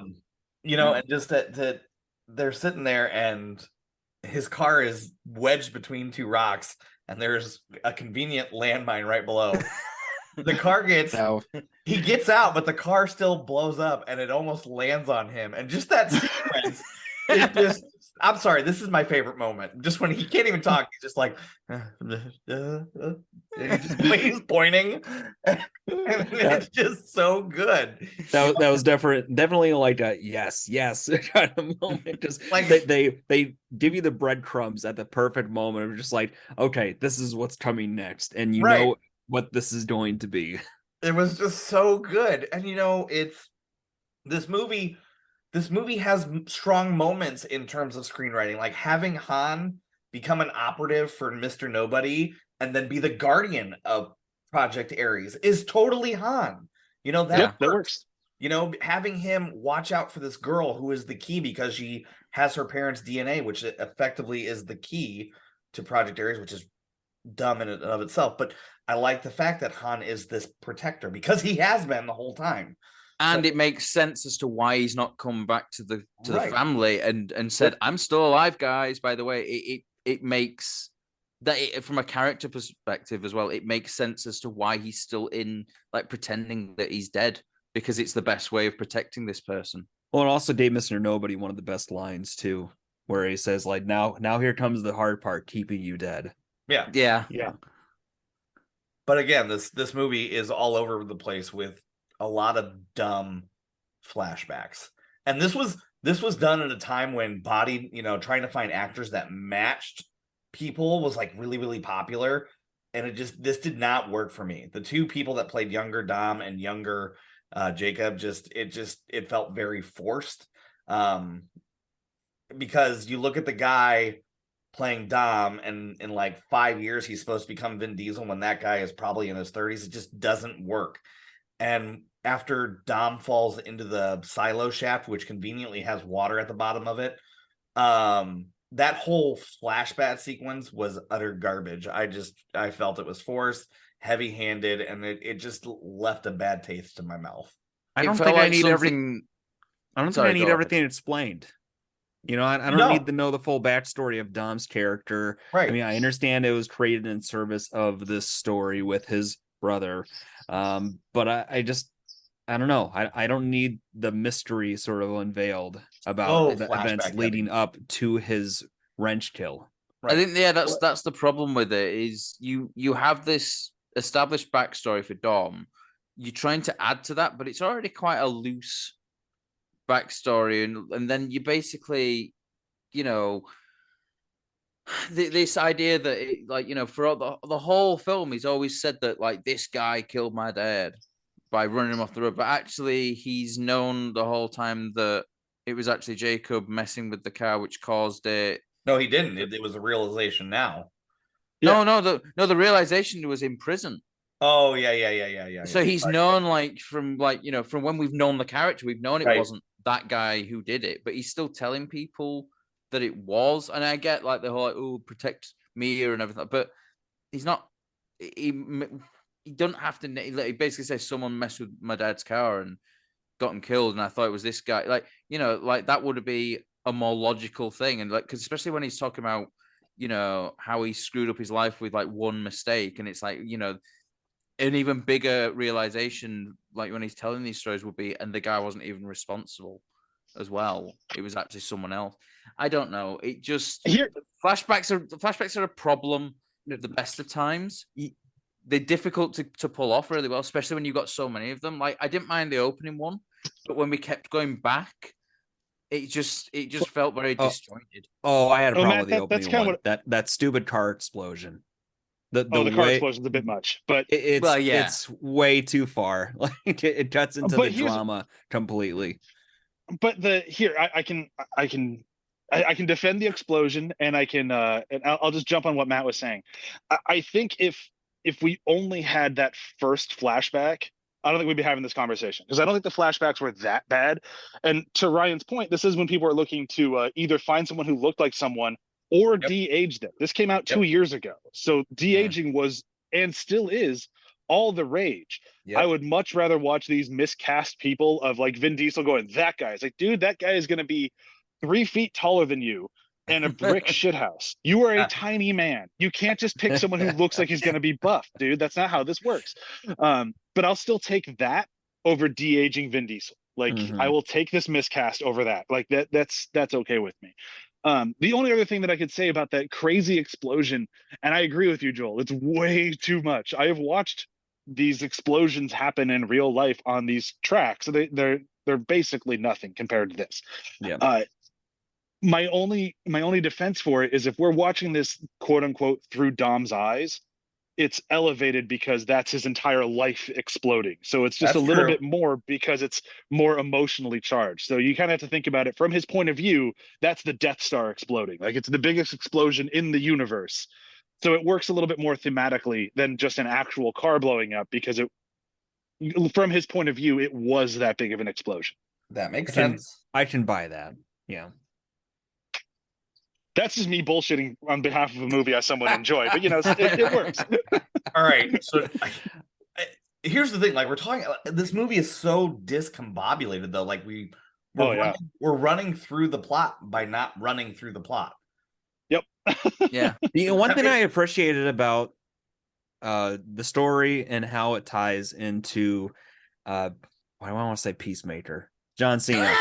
You know, and just that they're sitting there and his car is wedged between 2 rocks and there's a convenient landmine right below. The car he gets out, but the car still blows up and it almost lands on him. And just that sequence, it just, I'm sorry, this is my favorite moment. Just when he can't even talk, he's just like, and he's pointing. And it's just so good. That was definitely like a yes kind of moment. Just Like- like they give you the breadcrumbs at the perfect moment of just like, okay, this is what's coming next, and you Right. know what this is going to be. It was just so good. And you know, it's this movie has strong moments in terms of screenwriting, like having Han become an operative for Mr. Nobody and then be the guardian of Project Ares is totally Han. You know, that Yeah, that works. You know, having him watch out for this girl who is the key because she has her parents' DNA, which effectively is the key to Project Ares, which is dumb in and of itself. But I like the fact that Han is this protector because he has been the whole time. And So- it makes sense as to why he's not come back to the Right. family and said, "I'm still alive, guys." By the way, it makes that from a character perspective as well. It makes sense as to why he's still in, like, pretending that he's dead, because it's the best way of protecting this person. Well, and also gave Mr. Nobody one of the best lines too. where he says like, now here comes the hard part, keeping you dead. Yeah. Yeah. But again, this movie is all over the place with a lot of dumb flashbacks. And this was done at a time when trying to find actors that matched people was like really, really popular. And this did not work for me. The two people that played younger Dom and younger Jacob, it felt very forced. Because you look at the guy playing Dom, and in like 5 years he's supposed to become Vin Diesel when that guy is probably in his 30s. It just doesn't work. And after Dom falls into the silo shaft, which conveniently has water at the bottom of it, that whole flashback sequence was utter garbage. I felt it was forced, heavy-handed, and it just left a bad taste in my mouth. I don't think I need everything. I don't think I need everything explained. You know, I don't need to know the full backstory of Dom's character. Right. I mean, I understand it was created in service of this story with his brother. But I don't know. I don't need the mystery sort of unveiled about the events leading up to his wrench kill. Right. I think that's the problem with it is you have this established backstory for Dom. You're trying to add to that, but it's already quite a loose backstory, and then you basically, this idea that for the whole film, he's always said that like this guy killed my dad by running him off the road, but actually he's known the whole time that it was actually Jacob messing with the car which caused it. No, he didn't. It was a realization now. Yeah. The realization was in prison. Oh yeah. So he's known from when we've known the character, we've known it wasn't that guy who did it, but he's still telling people that it was. And I get like the whole protect Mia and everything, but he's not. He don't have to. He basically says someone messed with my dad's car and got him killed, and I thought it was this guy. Like that would be a more logical thing, and because especially when he's talking about how he screwed up his life with like one mistake, and it's like an even bigger realization, like when he's telling these stories, would be, and the guy wasn't even responsible as well. It was actually someone else. I don't know. It just flashbacks are a problem at the best of times. They're difficult to pull off really well, especially when you've got so many of them. Like I didn't mind the opening one, but when we kept going back, it just felt very disjointed. Oh, I had a problem with the opening one. That stupid car explosion. The car explosion's a bit much, but it's way too far. Like it cuts into the drama completely. But I can defend the explosion, and I'll just jump on what Matt was saying. I think if we only had that first flashback, I don't think we'd be having this conversation, because I don't think the flashbacks were that bad. And to Ryan's point, this is when people are looking to either find someone who looked like someone or de-age them. This came out 2 years ago. So de-aging was, and still is, all the rage. Yep. I would much rather watch these miscast people of like Vin Diesel going, that guy. It's like, dude, that guy is going to be 3 feet taller than you and a brick shithouse. You are a tiny man. You can't just pick someone who looks like he's going to be buff, dude. That's not how this works. But I'll still take that over de-aging Vin Diesel. Like I will take this miscast over that. Like that's okay with me. The only other thing that I could say about that crazy explosion, and I agree with you, Joel, it's way too much. I have watched these explosions happen in real life on these tracks. So they're basically nothing compared to this. Yeah. My only defense for it is if we're watching this quote unquote through Dom's eyes, it's elevated because that's his entire life exploding. So it's just a little bit more because it's more emotionally charged. So you kind of have to think about it from his point of view. That's the Death Star exploding. Like it's the biggest explosion in the universe. So it works a little bit more thematically than just an actual car blowing up, because from his point of view, it was that big of an explosion. That makes sense. I can buy that. Yeah. That's just me bullshitting on behalf of a movie I somewhat enjoy, but it works. All right. So here's the thing. Like we're talking, this movie is so discombobulated though. Like we're running through the plot by not running through the plot. Yep. Yeah. One thing I appreciated about the story and how it ties into I don't want to say Peacemaker, John Cena.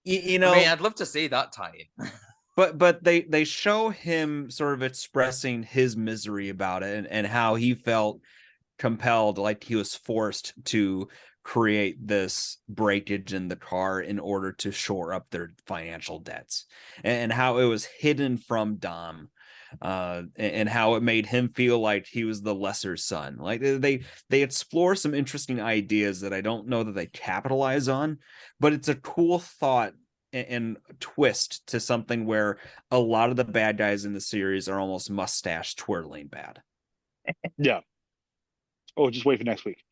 You know, I mean, I'd love to see that tie-in. but they show him sort of expressing his misery about it and how he felt compelled, like he was forced to create this breakage in the car in order to shore up their financial debts, and how it was hidden from Dom, and how it made him feel like he was the lesser son. Like they explore some interesting ideas that I don't know that they capitalize on, but it's a cool thought and twist to something where a lot of the bad guys in the series are almost mustache twirling bad. Yeah. Oh, just wait for next week.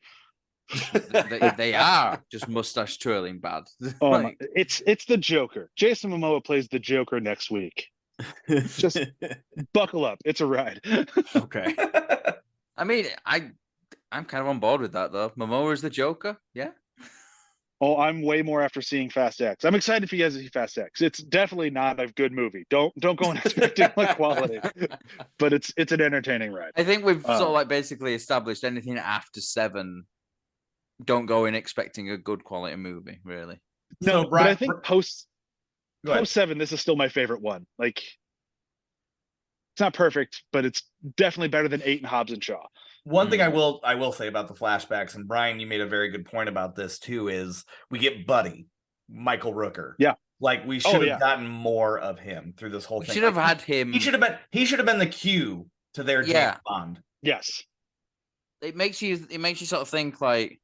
They are just mustache twirling bad. Like, it's the Joker. Jason Momoa plays the Joker next week. Just buckle up. It's a ride. Okay. I mean, I'm kind of on board with that though. Momoa is the Joker. Yeah. Oh, I'm way more after seeing Fast X. I'm excited for you guys to see Fast X. It's definitely not a good movie. Don't go in expecting like quality, but it's an entertaining ride. I think we've sort of like basically established anything after 7. Don't go in expecting a good quality movie, really. No, but I think post Go ahead. 7, this is still my favorite one. Like, it's not perfect, but it's definitely better than 8 and Hobbs and Shaw. One thing I will say about the flashbacks, and Brian, you made a very good point about this too, is we get Buddy, Michael Rooker. Yeah. Like we should have gotten more of him through this whole thing. Should have had him. He should have been the cue to their James Bond. Yes. It makes you sort of think like,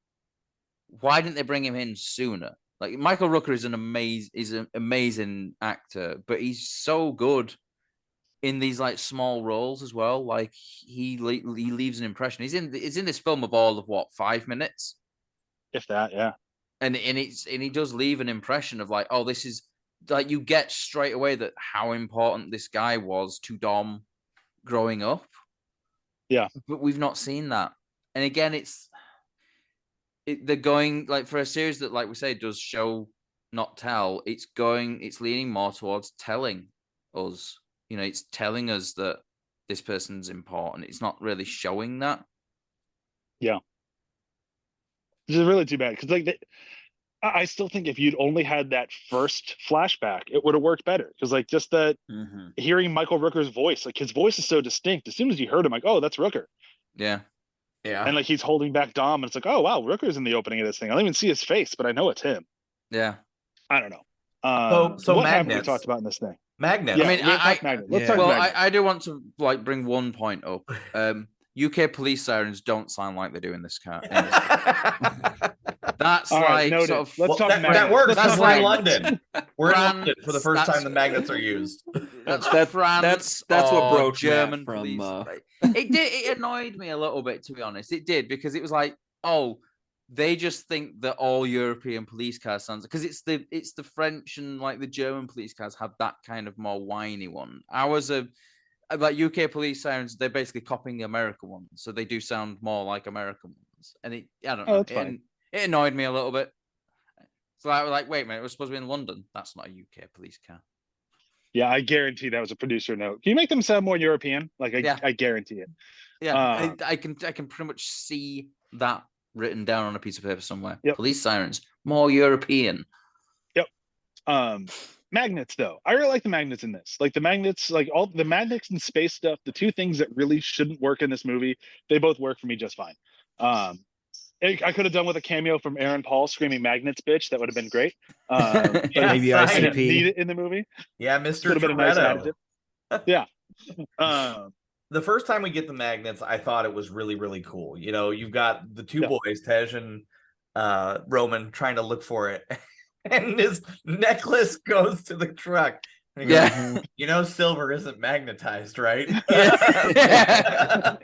why didn't they bring him in sooner? Like Michael Rooker is an amazing actor, but he's so good in these like small roles as well. Like he leaves an impression. He's in this film of all of what, 5 minutes, If that, yeah. and he does leave an impression of like, oh, this is like, you get straight away that how important this guy was to Dom growing up. Yeah, but we've not seen that. And again, they're going like, for a series that, like we say, does show not tell. It's leaning more towards telling us. You know, it's telling us that this person's important. It's not really showing that. Yeah. This is really too bad because like I still think if you'd only had that first flashback, it would have worked better. Because like just that hearing Michael Rooker's voice, like his voice is so distinct. As soon as you heard him, like, oh, that's Rooker. Yeah. Yeah. And like he's holding back Dom, and it's like, oh wow, Rooker's in the opening of this thing. I don't even see his face, but I know it's him. Yeah. I don't know. So what haven't we Magnets. talked about in this thing? Magnets. Yeah, I mean, Let's talk Magnets. I do want to like bring one point up. UK police sirens don't sound like they do in this car. That's all right, like sort of. Let's talk that Magnets. works. That's That's we're in like London. We're in France, London for the first time the magnets are used. That's that's what or broke German Matt from, police. It annoyed me a little bit, to be honest. It did, because it was like, oh, they just think that all European police cars sounds, because it's the French and like the German police cars have that kind of more whiny one. Ours are like UK police sirens. They're basically copying the American ones, so they do sound more like American ones. And I don't know. It annoyed me a little bit. So I was like, wait a minute, we're supposed to be in London. That's not a UK police car. Yeah, I guarantee that was a producer note. Can you make them sound more European? Like I guarantee it. Yeah, I can pretty much see that written down on a piece of paper somewhere. Yep. Police sirens, more European. Yep. Magnets though, I really like the magnets in this. Like the magnets, like all the magnets and space stuff, the two things that really shouldn't work in this movie, they both work for me just fine. I could have done with a cameo from Aaron Paul screaming "Magnets, bitch." That would have been great. Maybe I didn't ICP. need it in the movie. Yeah, Mr. Would have been a nice Toretto. additive. Yeah. The first time we get the magnets, I thought it was really, really cool. You know, you've got the two boys, Tej and Roman, trying to look for it. And his necklace goes to the truck. And he goes, you know, silver isn't magnetized, right? Yeah.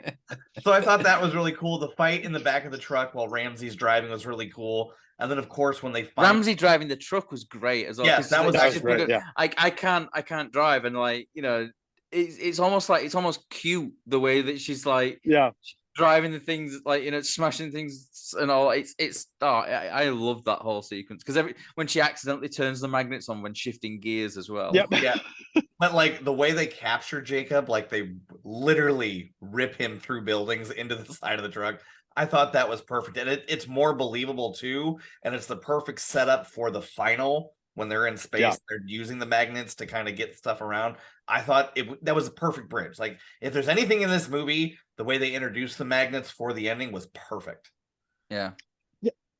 So I thought that was really cool. The fight in the back of the truck while Ramsey's driving was really cool. And then, of course, when they find Ramsey driving the truck was great as well. Yes, that was actually great. Yeah. I can't drive, and like, you know, it's almost cute the way that she's like driving the things, like, you know, smashing things and all. I love that whole sequence, because when she accidentally turns the magnets on when shifting gears as well. Yep. Yeah. But like the way they capture Jacob, like they literally rip him through buildings into the side of the truck. I thought that was perfect, and it's more believable too, and it's the perfect setup for the final when they're in space. Yeah. They're using the magnets to kind of get stuff around. I thought that was a perfect bridge. Like, if there's anything in this movie, the way they introduced the magnets for the ending was perfect. Yeah.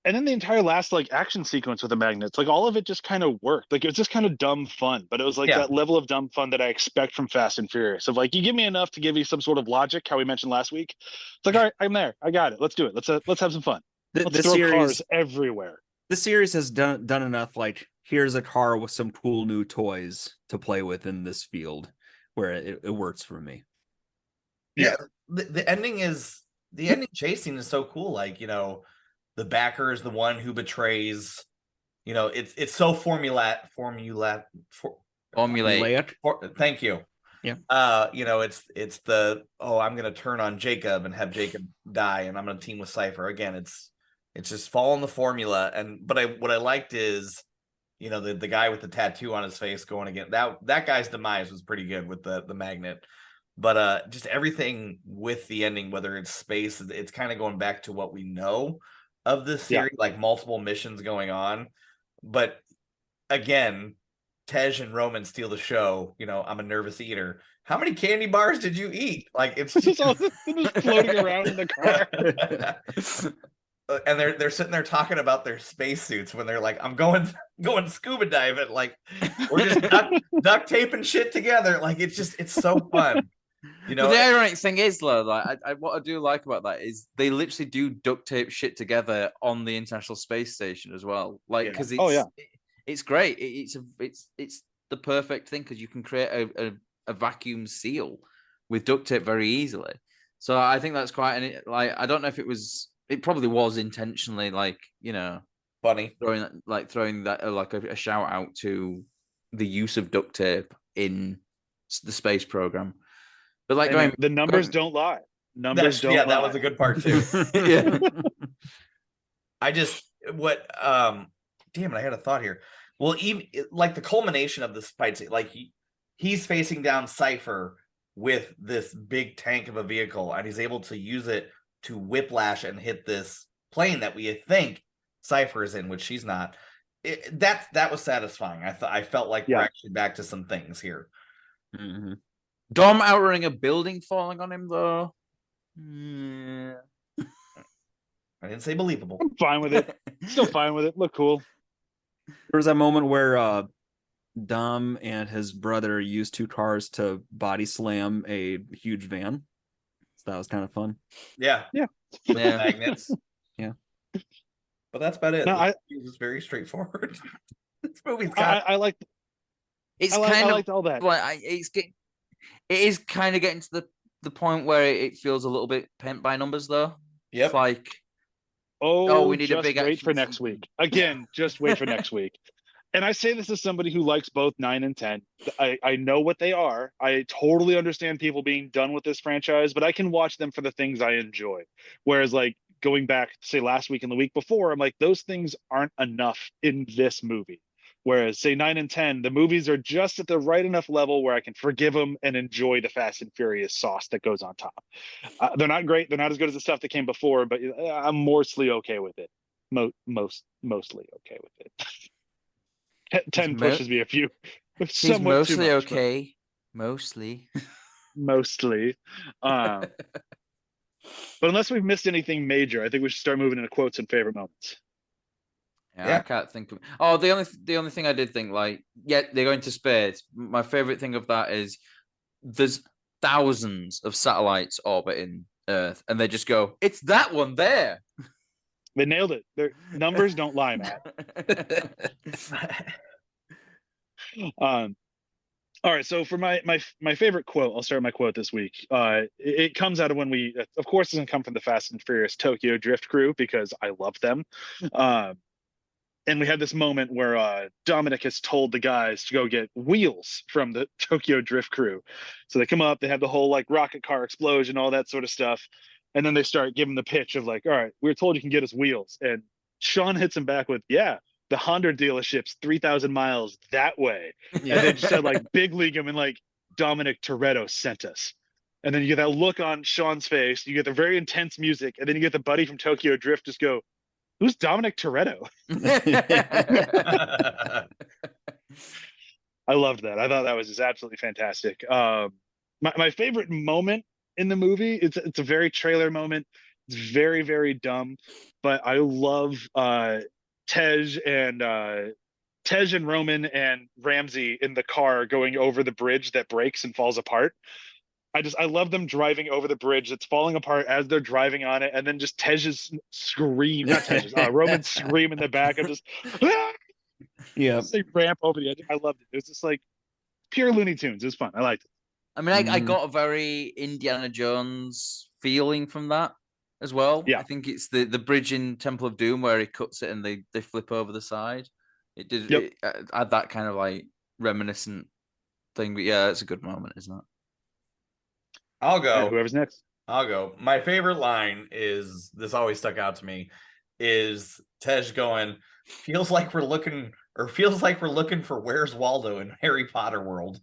And then the entire last like action sequence with the magnets, like all of it just kind of worked. Like it was just kind of dumb fun, but it was like Yeah. that level of dumb fun that I expect from Fast and Furious. Of like, you give me enough to give you some sort of logic, how we mentioned last week. It's like, all right, I'm there, I got it. Let's do it. Let's have some fun. Let's throw cars everywhere. The series has done enough. Like, here's a car with some cool new toys to play with in this field, where it works for me. Yeah, the ending chase scene is so cool. Like, the backer is the one who betrays. It's so formulaic. Thank you. Yeah. It's the, I'm gonna turn on Jacob and have Jacob die, and I'm gonna team with Cypher again. It's just following the formula. But what I liked is, the guy with the tattoo on his face going again. That guy's demise was pretty good with the magnet. But just everything with the ending, whether it's space, it's kind of going back to what we know of this series, like multiple missions going on. But again, Tej and Roman steal the show. I'm a nervous eater. How many candy bars did you eat? Like, it's just floating around in the car. And they're sitting there talking about their spacesuits when they're like, I'm going scuba diving. Like, we're just duct taping shit together. Like, it's so fun. But the ironic thing is, though, like what I do like about that is they literally do duct tape shit together on the International Space Station as well. Like, because it's great. It's the perfect thing because you can create a vacuum seal with duct tape very easily. So I think that's quite I don't know if it probably was intentionally, like, funny, throwing that like a shout out to the use of duct tape in the space program. But like the numbers don't lie. Numbers don't lie. Yeah, that was a good part too. Yeah. Damn it, I had a thought here. Well, even like the culmination of this fight scene, like he's facing down Cypher with this big tank of a vehicle, and he's able to use it to whiplash and hit this plane that we think Cypher is in, which she's not. That was satisfying. I felt like we're actually back to some things here. Mm-hmm. Dom outrunning a building falling on him, though. Yeah. I didn't say believable. I'm fine with it. Still fine with it. Look cool. There was that moment where Dom and his brother used two cars to body slam a huge van. So that was kind of fun. Yeah. With the magnets. Yeah. But that's about it. No, it was very straightforward. This movie's got. I like. It's I liked all that. Like it is kind of getting to the point where it feels a little bit pent by numbers, though. Yep. It's like, we need a big wait for next week. Again, just wait for next week. And I say this as somebody who likes both 9 and 10. I know what they are. I totally understand people being done with this franchise, but I can watch them for the things I enjoy. Whereas, like, going back, say, last week and the week before, I'm like, those things aren't enough in this movie. Whereas, say, 9 and 10, the movies are just at the right enough level where I can forgive them and enjoy the Fast and Furious sauce that goes on top. They're not great. They're not as good as the stuff that came before, but I'm mostly okay with it. Mostly okay with it. 10 pushes me a few. He's mostly okay. Mostly. But unless we've missed anything major, I think we should start moving into quotes and favorite moments. Yeah, I can't think of. Oh, the only thing I did think, like, they're going to space. My favorite thing of that is there's thousands of satellites orbiting Earth, and they just go, "It's that one there." They nailed it. Their numbers don't lie, Matt. All right, so for my favorite quote, I'll start my quote this week. It comes out of when we, of course, doesn't come from the Fast and Furious Tokyo Drift crew because I love them. And we had this moment where Dominic has told the guys to go get wheels from the Tokyo Drift crew. So they come up, they have the whole like rocket car explosion, all that sort of stuff. And then they start giving the pitch of like, all right, we were told you can get us wheels. And Sean hits him back with, the Honda dealership's 3,000 miles that way. Yeah. And they just said like big league him and like Dominic Toretto sent us. And then you get that look on Sean's face. You get the very intense music, and then you get the buddy from Tokyo Drift just go, "Who's Dominic Toretto?" I loved that. I thought that was just absolutely fantastic. My favorite moment in the movie, it's a very trailer moment. It's very, very dumb, but I love Tej and Roman and Ramsey in the car going over the bridge that breaks and falls apart. I love them driving over the bridge that's falling apart as they're driving on it, and then just Tej's scream, not Tej's, Roman's scream in the back of just Yeah. as they ramp over the edge. I loved it. It was just like pure Looney Tunes. It was fun. I liked it. I mean, I got a very Indiana Jones feeling from that as well. Yeah. I think it's the bridge in Temple of Doom where he cuts it and they flip over the side. It did it had that kind of like reminiscent thing. But yeah, it's a good moment, isn't it? I'll go. Yeah, whoever's next. I'll go. My favorite line is, this always stuck out to me, is Tej going, feels like we're looking for Where's Waldo in Harry Potter world.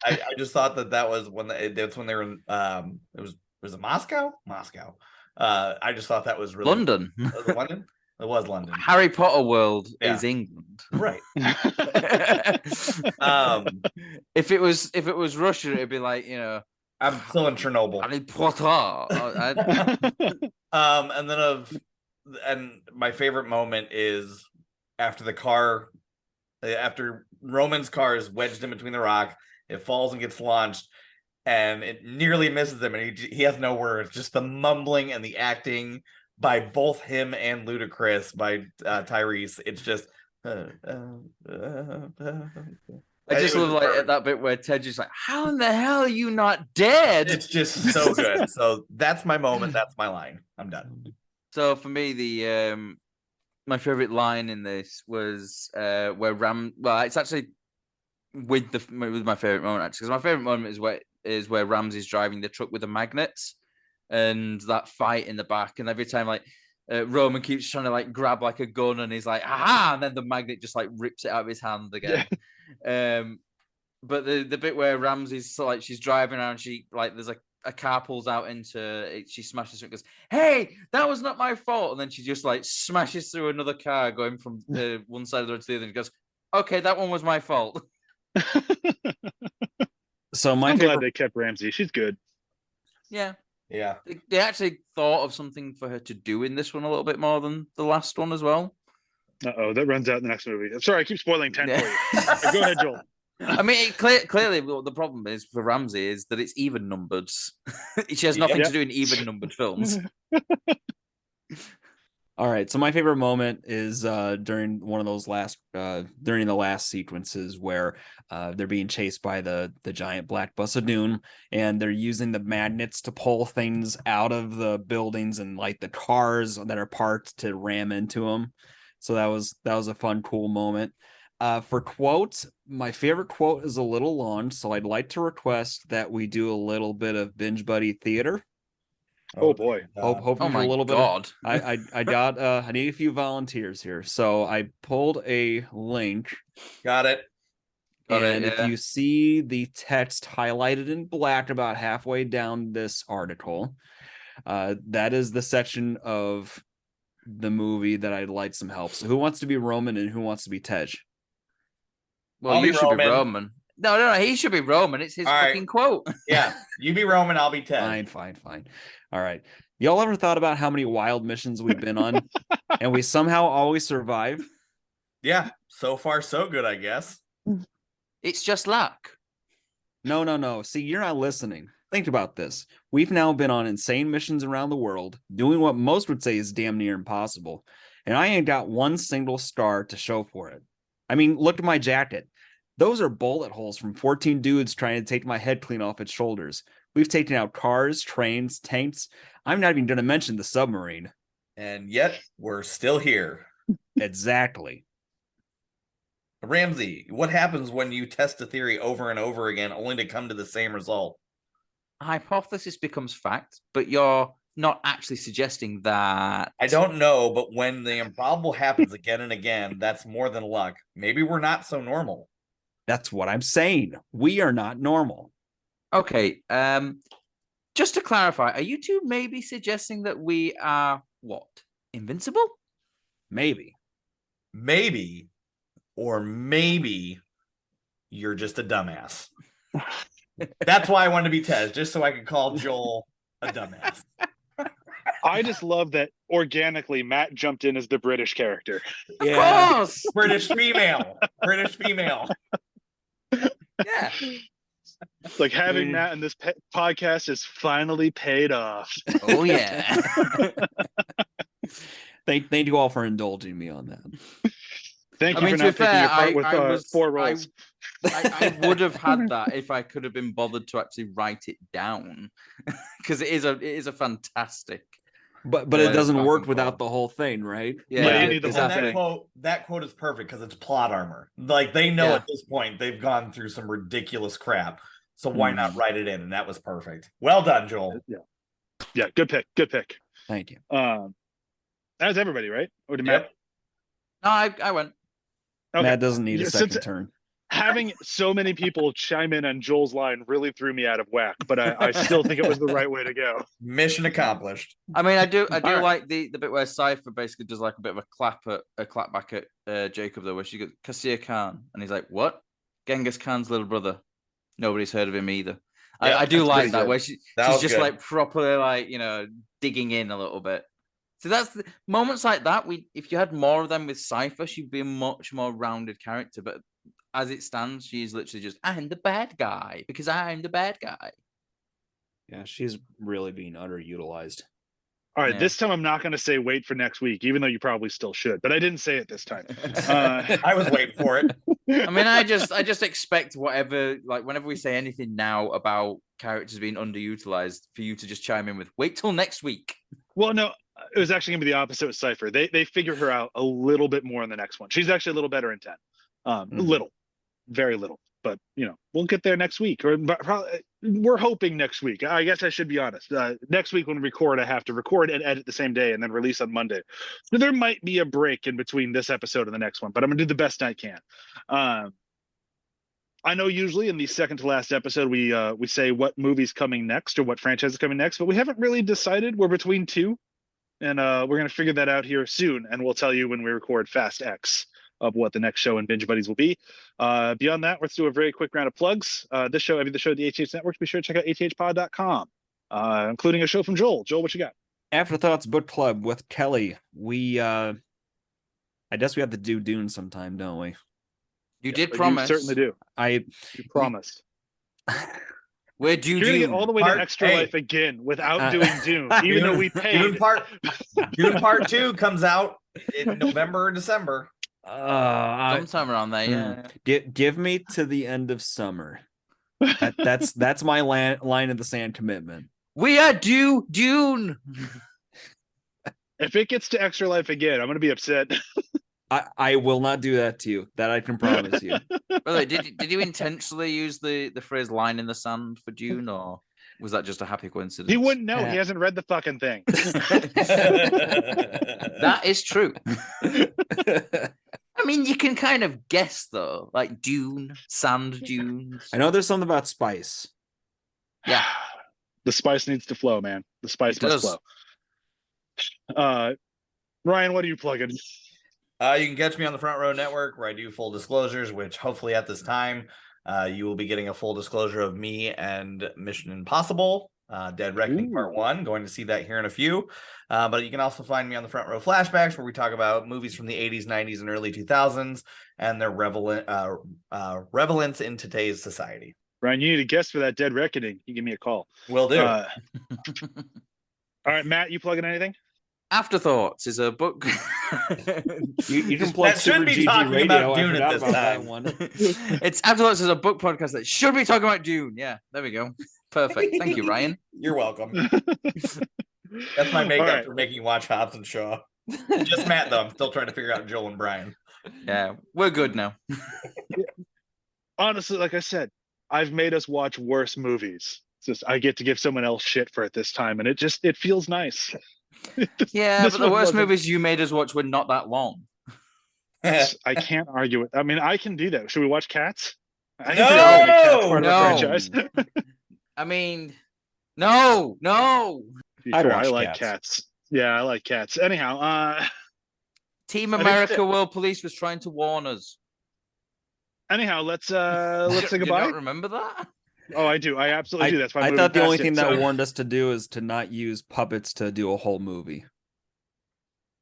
I just thought that was that's when they were in was it Moscow? Moscow. I just thought that was really London. Was it London? It was London. Harry Potter world is England. Right. If it was Russia, it'd be like, you know, I'm still in Chernobyl. Harry Potter. And my favorite moment is after Roman's car is wedged in between the rock, it falls and gets launched, and it nearly misses him, and he has no words, just the mumbling and the acting by both him and Ludacris, by Tyrese. It's just I just love like that bit where Ted just like, how in the hell are you not dead? It's just so good. So that's my moment. That's my line. I'm done. So for me, the my favorite line in this was where it's actually with my favorite moment, actually, because my favorite moment is where Ramsey's driving the truck with the magnets and that fight in the back, and every time like Roman keeps trying to like grab like a gun, and he's like, aha, and then the magnet just like rips it out of his hand again. But the bit where Ramsey's like, she's driving around, she like there's a car pulls out into it, she smashes through, goes, hey, that was not my fault, and then she just like smashes through another car going from one side of the road to the other, and goes, okay, that one was my fault. So I'm glad they kept Ramsey. She's good. Yeah. They actually thought of something for her to do in this one a little bit more than the last one as well. That runs out in the next movie. I'm sorry, I keep spoiling 10 for you. Go ahead, Joel. I mean, clearly, the problem is for Ramsey is that it's even numbered. She has nothing to do in even numbered films. All right, so my favorite moment is during one of those during the last sequences where they're being chased by the giant black bus of doom, and they're using the magnets to pull things out of the buildings and like the cars that are parked to ram into them. So that was a fun, cool moment. For quotes, my favorite quote is a little long, so I'd like to request that we do a little bit of Binge Buddy theater. Oh boy! Hope oh my a little God. bit. I got I need a few volunteers here, so I pulled a link. Got it. If you see the text highlighted in black about halfway down this article, that is the section of the movie that I'd like some help. So who wants to be Roman and who wants to be Tej? Well, you should be Roman. No, he should be Roman. It's his fucking quote. Yeah, you be Roman, I'll be Tej. Fine. All right. Y'all ever thought about how many wild missions we've been on and we somehow always survive? Yeah, so far so good, I guess. It's just luck. No. See, you're not listening. Think about this. We've now been on insane missions around the world, doing what most would say is damn near impossible. And I ain't got one single star to show for it. I mean, look at my jacket. Those are bullet holes from 14 dudes trying to take my head clean off its shoulders. We've taken out cars, trains, tanks. I'm not even going to mention the submarine. And yet, we're still here. Exactly. Ramsey, what happens when you test a theory over and over again only to come to the same result? A hypothesis becomes fact, but you're not actually suggesting that. I don't know, but when the improbable happens again and again, that's more than luck. Maybe we're not so normal. That's what I'm saying. We are not normal. Okay. Just to clarify, are you two maybe suggesting that we are what? Invincible? Maybe. Maybe, or maybe you're just a dumbass. That's why I wanted to be Tez, just so I could call Joel a dumbass. I just love that organically Matt jumped in as the British character. Of course. British female. British female. Yeah. It's like having Matt in this podcast is finally paid off. Oh yeah. Thank you all for indulging me on that. Thank you for not picking your part with 4 roles. I would have had that if I could have been bothered to actually write it down, because it is a fantastic. But it doesn't work without the whole thing, right? Yeah, you need the whole and thing. that quote is perfect because it's plot armor. Like they know at this point they've gone through some ridiculous crap. So why not write it in? And that was perfect. Well done, Joel. Yeah, good pick. Good pick. Thank you. That's everybody, right? Or did Matt? No, I went. Okay. Matt doesn't need a second turn. Having so many people chime in on Joel's line really threw me out of whack, but I still think it was the right way to go. Mission accomplished. I mean, I do right. like the bit where Cypher basically does like a bit of a clap back at Jacob though, where she goes, Qasir Khan, and he's like, "What? Genghis Khan's little brother? Nobody's heard of him either." Yeah, I do like that good. where she's just good. Like properly like digging in a little bit. So that's moments like that. If you had more of them with Cypher, she'd be a much more rounded character. But as it stands, she's literally just, I'm the bad guy because I'm the bad guy. Yeah, she's really being underutilized. All right, this time I'm not going to say wait for next week, even though you probably still should. But I didn't say it this time. I was waiting for it. I mean, I just expect whatever, like whenever we say anything now about characters being underutilized, for you to just chime in with, wait till next week. Well, no, it was actually going to be the opposite with Cypher. They figure her out a little bit more in the next one. She's actually a little better in 10. Little, very little. But, we'll get there next week. Or probably, we're hoping next week. I guess I should be honest. Next week when we record, I have to record and edit the same day and then release on Monday. So there might be a break in between this episode and the next one, but I'm going to do the best I can. I know usually in the second to last episode, we say what movie's coming next or what franchise is coming next, but we haven't really decided. We're between two. And we're going to figure that out here soon. And we'll tell you when we record Fast X of what the next show in Binge Buddies will be. Beyond that, let's do a very quick round of plugs. This show, every the show at the HH Network, be sure to check out hhpod.com, including a show from Joel. Joel, what you got? Afterthoughts Book Club with Kelly. I guess we have to do Dune sometime, don't we? You did promise. You certainly do. You promised. We're Dune. You're gonna get all the way to Extra Life again without doing Dune, even though we paid. Dune Part 2 comes out in November or December. Sometime around there, yeah. Give me to the end of summer. That's my line of the sand commitment. We are Dune. If it gets to Extra Life again, I'm gonna be upset. I will not do that to you. That I can promise you. By the way, did you intentionally use the phrase "line in the sand" for Dune, or was that just a happy coincidence? He wouldn't know. He hasn't read the fucking thing. That is true. I mean, you can kind of guess though, like dune, sand dunes. I know there's something about spice. Yeah, the spice needs to flow, man. The spice must flow. Ryan, what are you plugging? You can catch me on the Front Row Network where I do full disclosures, which hopefully at this time you will be getting a full disclosure of me and Mission Impossible, Dead Reckoning Part 1. Going to see that here in a few. But you can also find me on the Front Row Flashbacks where we talk about movies from the 80s, 90s, and early 2000s and their relevance in today's society. Ryan, you need a guest for that Dead Reckoning. You give me a call. Will do. All right, Matt, you plugging anything? Afterthoughts is a book. you can plug Super GG Radio. About Dune at this time. That one. It's Afterthoughts is a book podcast that should be talking about Dune. Yeah, there we go. Perfect. Thank you, Ryan. You're welcome. That's my makeup for making you watch Hobbs and Shaw. Just Matt, though. I'm still trying to figure out Joel and Brian. Yeah, we're good now. Honestly, like I said, I've made us watch worse movies. It's just I get to give someone else shit for it this time, and it feels nice. Yeah, but the worst movies you made us watch were not that long. I can't argue with. I mean, I can do that. Should we watch Cats? No! Part of the franchise. I mean, No, no. I'd Sure, watch I like Cats. cats. Yeah, I like cats. Anyhow, Team think America that- World Police was trying to warn us. let's say Do you goodbye. not remember that? Oh, I do. I absolutely do. That's why I'm I moving thought the only past it. thing that So- warned us to do is to not use puppets to do a whole movie.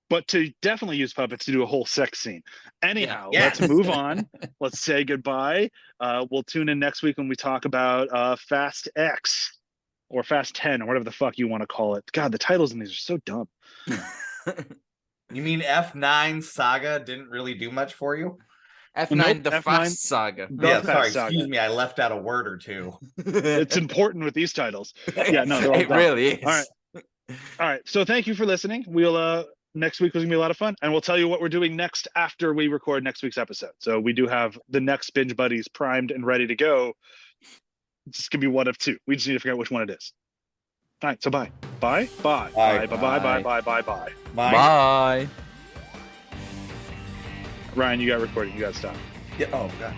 but to definitely use puppets to do a whole sex scene. Anyhow, Yeah. let's move on. Let's say goodbye. We'll tune in next week when we talk about Fast X or Fast 10 or whatever the fuck you want to call it. God, the titles in these are so dumb. You mean F9 Saga didn't really do much for you? F9, Nope, the F9. Fast Saga. The Yeah, Fast sorry, Saga. excuse me. I left out a word or two. It's important with these titles. Yeah, no, they're all it dumb. really is. All right. All right. So thank you for listening. We'll next week was gonna be a lot of fun, and we'll tell you what we're doing next after we record next week's episode. So we do have the next binge buddies primed and ready to go. It's gonna be one of two. We just need to figure out which one it is. All right. So bye. Bye. Bye. Bye. Bye. Bye. Bye. Bye. Bye. Bye. Bye. Mine- Bye. Ryan, you got recording. You got to stop. Yeah, oh god.